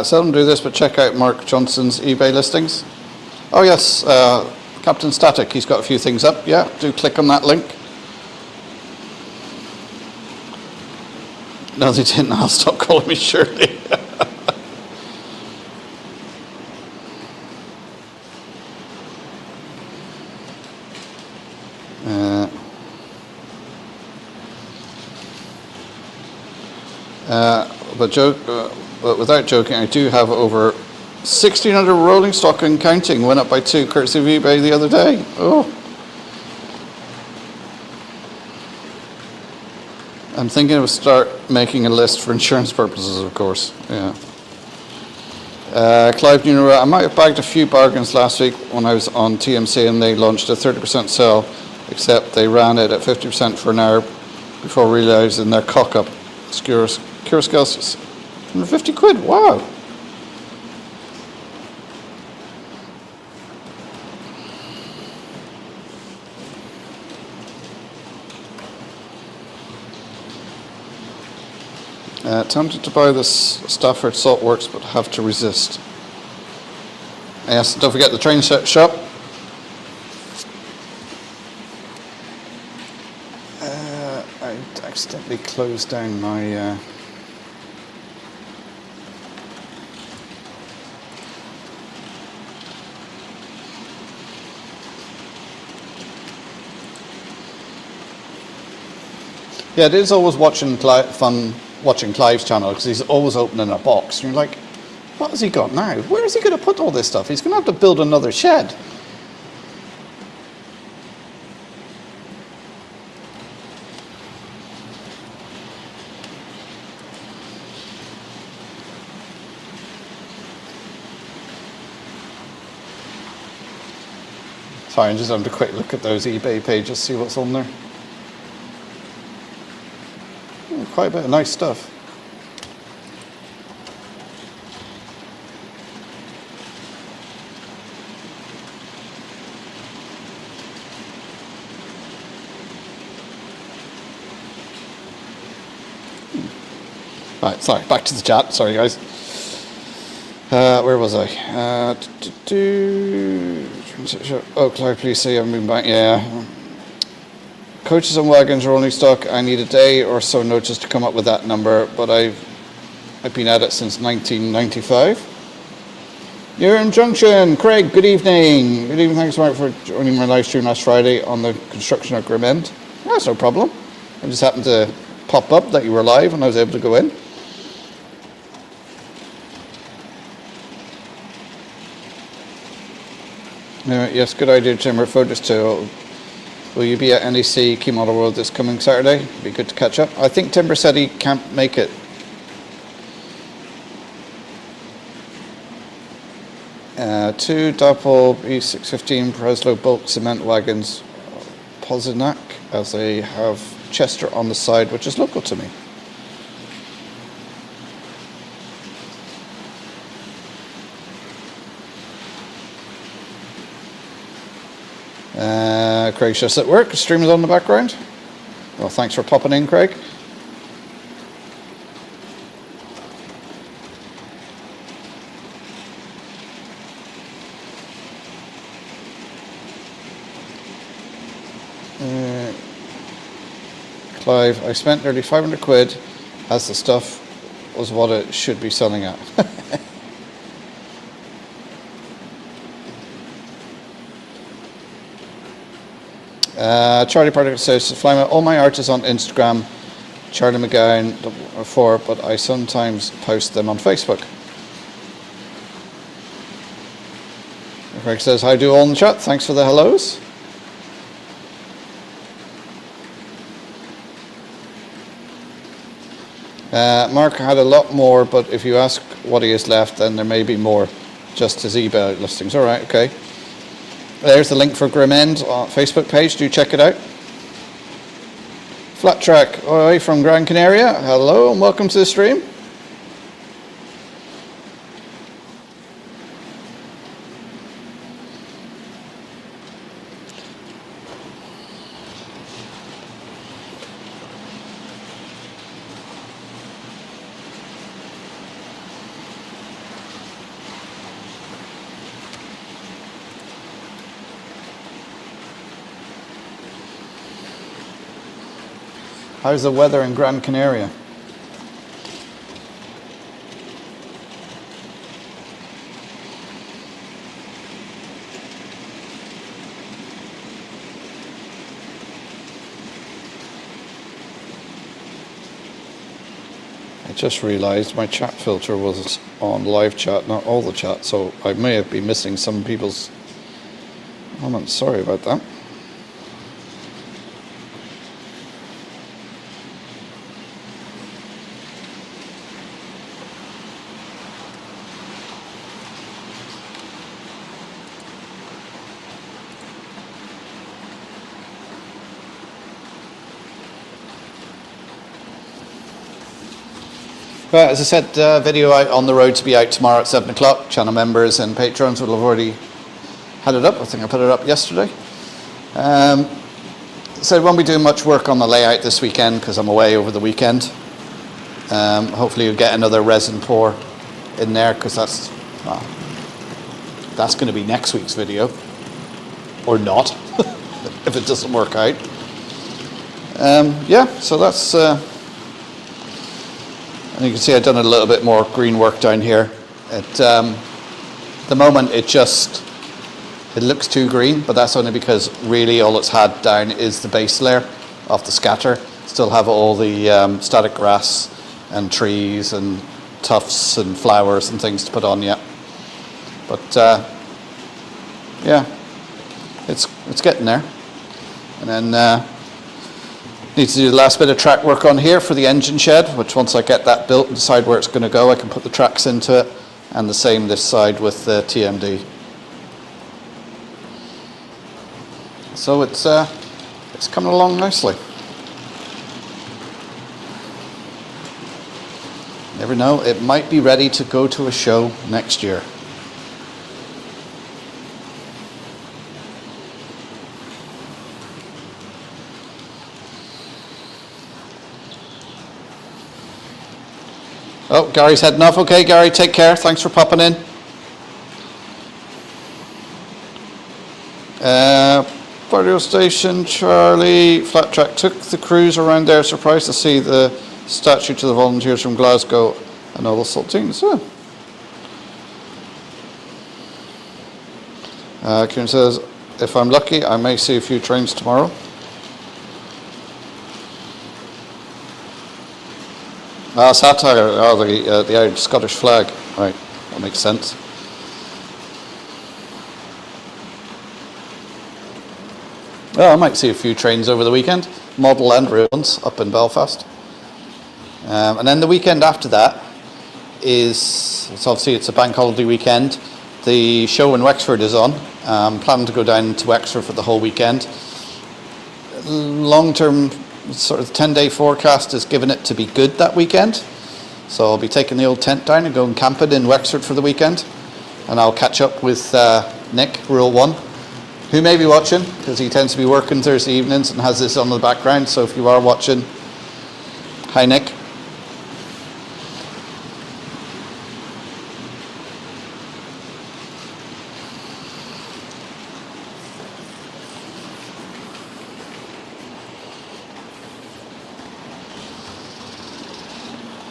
Seldom do this, but check out Mark Johnson's eBay listings. Oh yes, Captain Static, he's got a few things up. Yeah, do click on that link. No, they didn't. I'll stop calling me Shirley. But without joking, I do have over 1,600 rolling stock and counting. Went up by 2, courtesy of eBay the other day. Oh. I'm thinking of start making a list for insurance purposes, of course. Yeah. Clive Newner, I might have bagged a few bargains last week when I was on TMC and they launched a 30% sale, except they ran it at 50% for an hour before realising their cock-up. Curious Girls, 150 quid, wow. Tempted to buy this Stafford Saltworks, but have to resist. Yes, don't forget the train shop. I accidentally closed down my... Yeah, it is always fun watching Clive's channel, because he's always opening a box. And you're like, what has he got now? Where is he going to put all this stuff? He's going to have to build another shed. Sorry, I'm just having a quick look at those eBay pages, see what's on there. Quite a bit of nice stuff. Right, sorry, back to the chat. Sorry, guys. Where was I? Oh, Clive, please say I'm moving back. Yeah. Coaches and wagons are only stock. I need a day or so notice to come up with that number, but I've been at it since 1995. You're in Junction. Craig, good evening. Good evening. Thanks, Mark, for joining my live stream last Friday on the construction at Grimend. That's no problem. I just happened to pop up that you were live and I was able to go in. Yes, good idea, Tim. Photos too. Will you be at NEC Key Model World this coming Saturday? It'd be good to catch up. I think Timber said he can't make it. Two double B615 Breslow bulk cement wagons, Pozinac, as they have Chester on the side, which is local to me. Craig's just at work. Stream is on the background. Well, thanks for popping in, Craig. Clive, I spent nearly 500 quid as the stuff was what it should be selling at. Charlie Particle says, Flyma, all my art is on Instagram, Charlie McGowan 4, but I sometimes post them on Facebook. Craig says, hi, do all in the chat. Thanks for the hellos. Mark had a lot more, but if you ask what he has left, then there may be more. Just his eBay listings. All right, okay. There's the link for Grimend on Facebook page. Do check it out. Flat Track away from Gran Canaria. Hello and welcome to the stream. How's the weather in Gran Canaria? I just realised my chat filter was on live chat, not all the chat, so I may have been missing some people's comments. Sorry about that. Right, as I said, video out on the road to be out tomorrow at 7 o'clock. Channel members and patrons will have already had it up. I think I put it up yesterday. So I won't be doing much work on the layout this weekend because I'm away over the weekend. Hopefully you'll get another resin pour in there because that's going to be next week's video. Or not, if it doesn't work out. Yeah, so that's... and you can see I've done a little bit more green work down here. At the moment it looks too green, but that's only because really all it's had down is the base layer of the scatter. Still have all the static grass and trees and tufts and flowers and things to put on yet. But yeah, it's getting there. And then need to do the last bit of track work on here for the engine shed, which once I get that built and decide where it's going to go, I can put the tracks into it, and the same this side with the TMD. So it's coming along nicely. Never know, it might be ready to go to a show next year. Oh, Gary's heading off. Okay, Gary, take care. Thanks for popping in. Radio station, Charlie. Flat Track took the cruise around there. Surprised to see the statue to the volunteers from Glasgow and all the saltines. Kieran says, if I'm lucky, I may see a few trains tomorrow. Satire, the Irish Scottish flag. Right, that makes sense. Well, I might see a few trains over the weekend, model and real ones, up in Belfast. And then the weekend after that it's obviously it's a bank holiday weekend. The show in Wexford is on. Planning to go down to Wexford for the whole weekend. Long-term sort of 10-day forecast is giving it to be good that weekend. So I'll be taking the old tent down and going camping in Wexford for the weekend. And I'll catch up with Nick, Rule 1. Who may be watching, because he tends to be working Thursday evenings and has this on the background. So if you are watching, hi Nick.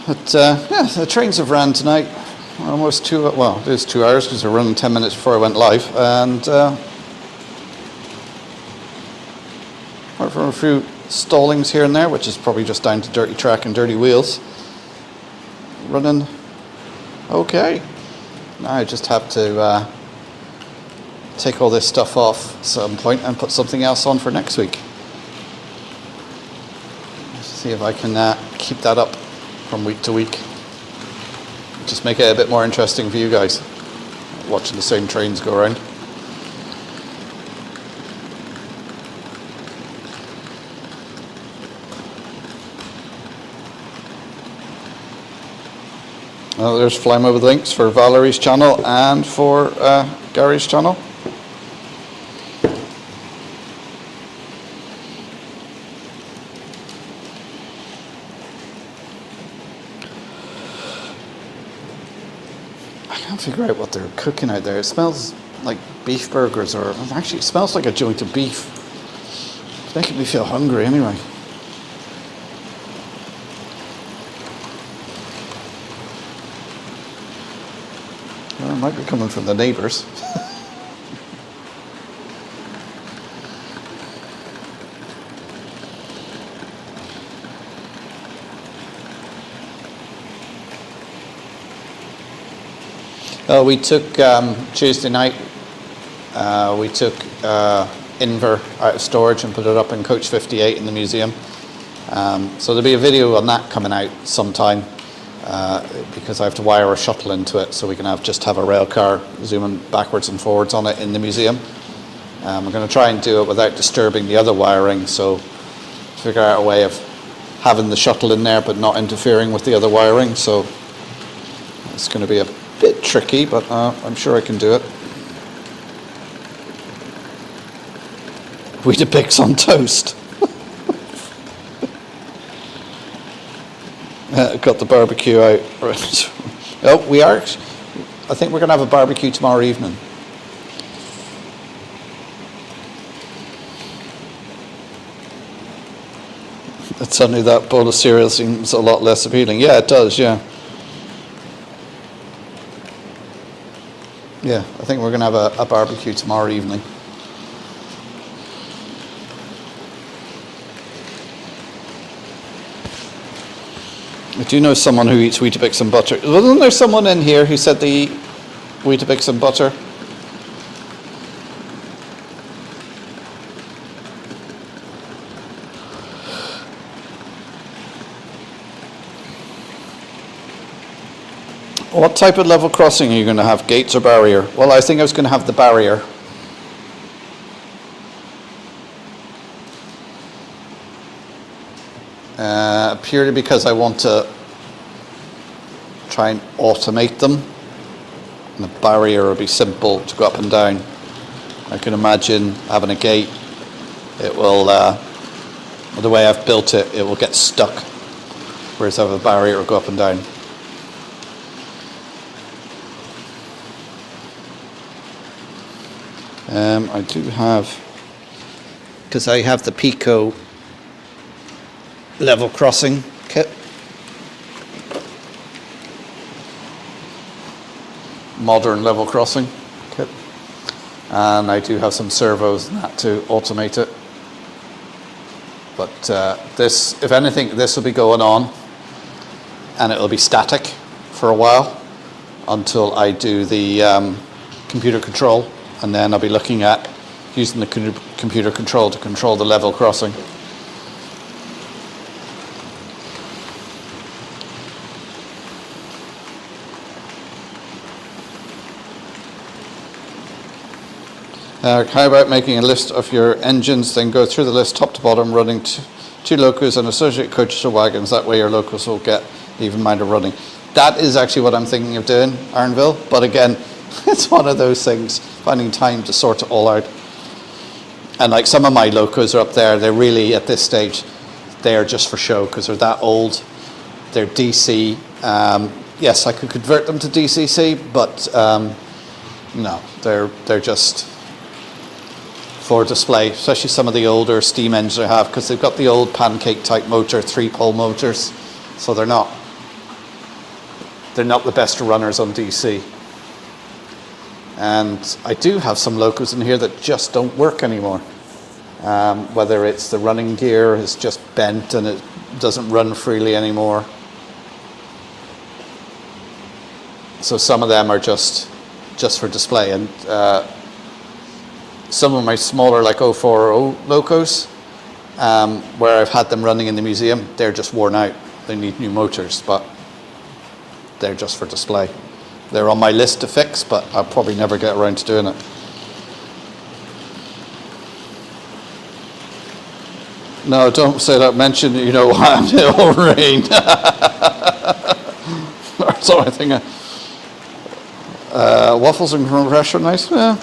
But yeah, the trains have ran tonight. Almost it is 2 hours because they're running 10 minutes before I went live. And apart from a few stallings here and there, which is probably just down to dirty track and dirty wheels, running okay. Now I just have to take all this stuff off at some point and put something else on for next week. Let's see if I can keep that up from week to week. Just make it a bit more interesting for you guys, watching the same trains go around. There's flying over the links for Valerie's channel and for Gary's channel. I can't figure out what they're cooking out there. It smells like beef burgers, or actually it smells like a joint of beef. It's making me feel hungry anyway. Well, it might be coming from the neighbours. We took Tuesday night, we took Inver out of storage and put it up in coach 58 in the museum. So there'll be a video on that coming out sometime because I have to wire a shuttle into it so we can just have a rail car zooming backwards and forwards on it in the museum. I'm going to try and do it without disturbing the other wiring, so figure out a way of having the shuttle in there but not interfering with the other wiring. So it's going to be a bit tricky, but I'm sure I can do it. Weetabix on toast. Got the barbecue out. Right. Oh, we are. I think we're going to have a barbecue tomorrow evening. Suddenly that bowl of cereal seems a lot less appealing. Yeah, it does, yeah. Yeah, I think we're going to have a barbecue tomorrow evening. I do know someone who eats Weetabix and butter. Wasn't there someone in here who said they eat Weetabix and butter? What type of level crossing are you going to have, gates or barrier? Well, I think I was going to have the barrier. Purely because I want to try and automate them. And the barrier will be simple to go up and down. I can imagine having a gate. It will, the way I've built it, it will get stuck. Whereas I have a barrier, it will go up and down. I do have, because I have the Pico level crossing kit. Modern level crossing kit. And I do have some servos and that to automate it. But this, if anything, this will be going on and it will be static for a while until I do the computer control. And then I'll be looking at using the computer control to control the level crossing. How about making a list of your engines, then go through the list top to bottom, running two locos and associated coaches or wagons. That way your locos will get even minor running. That is actually what I'm thinking of doing, Ironville. But again, it's one of those things, finding time to sort it all out. And like some of my locos are up there, they're really, at this stage, they're just for show because they're that old. They're DC. Yes, I could convert them to DCC, but no, they're just for display, especially some of the older steam engines I have, because they've got the old pancake type motor, 3-pole motors, so they're not the best runners on DC. And I do have some locos in here that just don't work anymore. Whether it's the running gear is just bent and it doesn't run freely anymore. So some of them are just for display, and some of my smaller, like 040 locos, where I've had them running in the museum, they're just worn out. They need new motors, but they're just for display. They're on my list to fix, but I'll probably never get around to doing it. No, don't say that. Mention, you know, it'll rain. So I think waffles and compressor, nice. Yeah.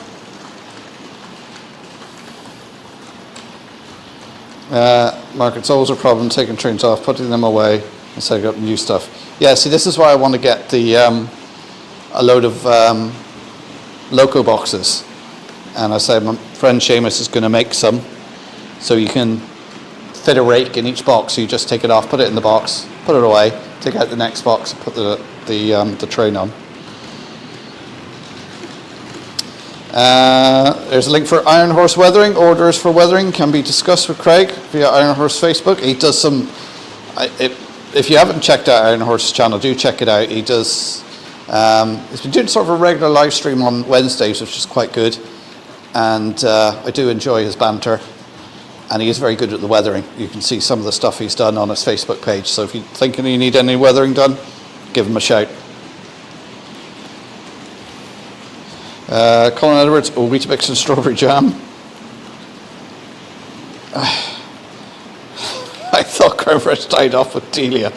Mark, it's always a problem taking trains off, putting them away, and setting up new stuff. Yeah, see, this is why I want to get the a load of Loco boxes. And I said my friend Seamus is going to make some, so you can fit a rake in each box. So you just take it off, put it in the box, put it away, take out the next box, and put the train on. There's a link for Iron Horse Weathering. Orders for weathering can be discussed with Craig via Iron Horse Facebook. He does some. If you haven't checked out Iron Horse's channel, do check it out. He does. He's been doing sort of a regular live stream on Wednesdays, which is quite good. And I do enjoy his banter. And he is very good at the weathering. You can see some of the stuff he's done on his Facebook page. So if you're thinking you need any weathering done, give him a shout. Colin Edwards, Weetabix and strawberry jam. I thought Crowfresh died off with Delia.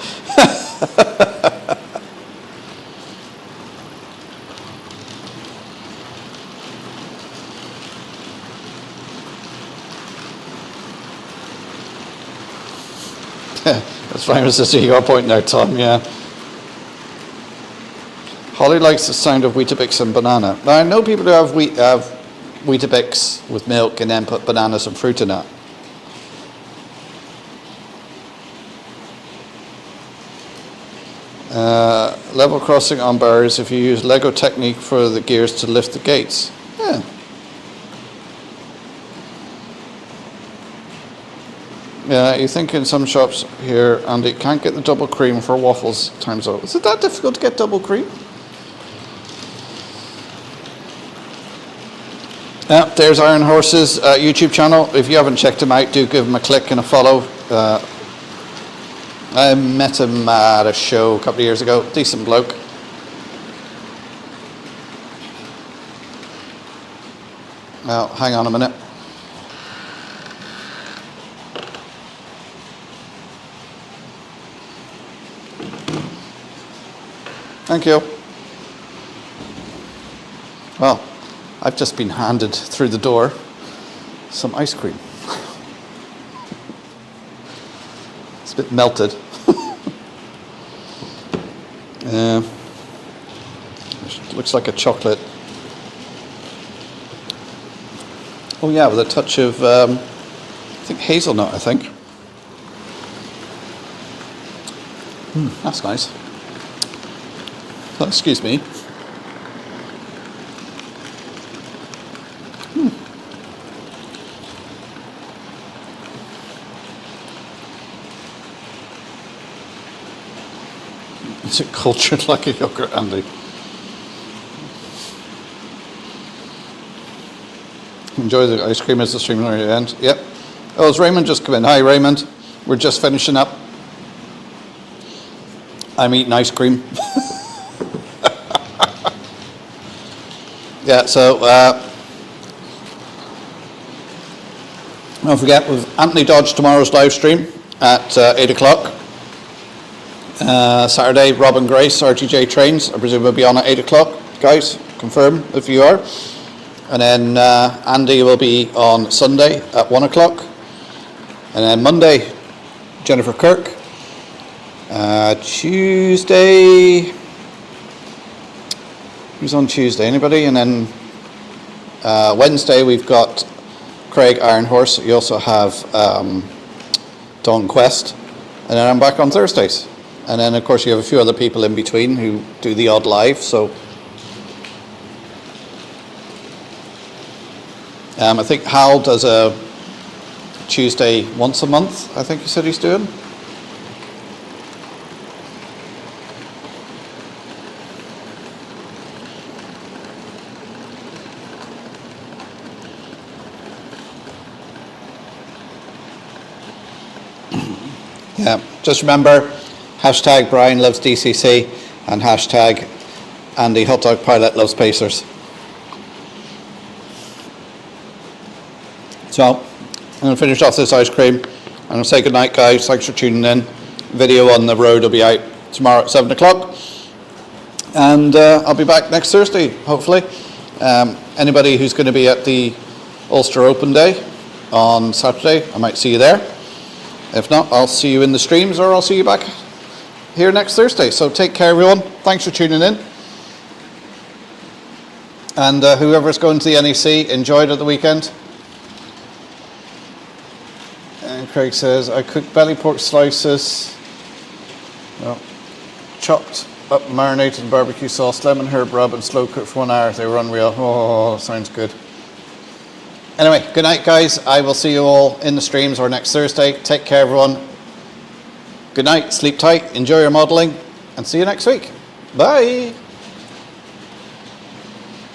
That's fine, as you got a point now, Tom, yeah. Holly likes the sound of Weetabix and banana. Now, I know people who have Weetabix with milk and then put bananas and fruit in it. Level crossing on barriers if you use Lego technique for the gears to lift the gates. Yeah. Yeah, you think in some shops here, Andy, can't get the double cream for waffles times out. Is it that difficult to get double cream? Yeah, there's Iron Horse's YouTube channel. If you haven't checked him out, do give him a click and a follow. I met him at a show a couple of years ago. Decent bloke. Now, hang on a minute. Thank you. Well, I've just been handed through the door some ice cream. It's a bit melted. Looks like a chocolate. Oh yeah, with a touch of, I think hazelnut, I think. That's nice. Oh, excuse me. Is it cultured like a yogurt, Andy? Enjoy the ice cream as the stream at the end. Yep. Oh, it's Raymond just come in. Hi, Raymond. We're just finishing up. I'm eating ice cream. Yeah, so don't forget, with Anthony Dodge tomorrow's live stream at 8 o'clock. Saturday, Robin Grace, RTJ Trains, I presume will be on at 8 o'clock. Guys, confirm if you are. And then Andy will be on Sunday at 1 o'clock. And then Monday, Jennifer Kirk. Tuesday, who's on Tuesday? Anybody? And then Wednesday we've got Craig Ironhorse. You also have Dawn Quest. And then I'm back on Thursdays. And then of course you have a few other people in between who do the odd live. So I think Hal does a Tuesday once a month, I think he said he's doing. Yeah, just remember, hashtag Brian loves DCC and hashtag Andy Hot Dog Pilot loves Pacers. So, I'm going to finish off this ice cream. I'm going to say good night, guys. Thanks for tuning in. Video on the road will be out tomorrow at 7 o'clock. And I'll be back next Thursday, hopefully. Anybody who's going to be at the Ulster Open Day on Saturday, I might see you there. If not, I'll see you in the streams or I'll see you back here next Thursday. So take care, everyone. Thanks for tuning in. And whoever's going to the NEC, enjoy it at the weekend. And Craig says, I cooked belly pork slices, chopped up marinated barbecue sauce, lemon herb rub and slow cooked for 1 hour. They were unreal. Oh, sounds good. Anyway, good night, guys. I will see you all in the streams or next Thursday. Take care, everyone. Good night, sleep tight, enjoy your modelling, and see you next week. Bye.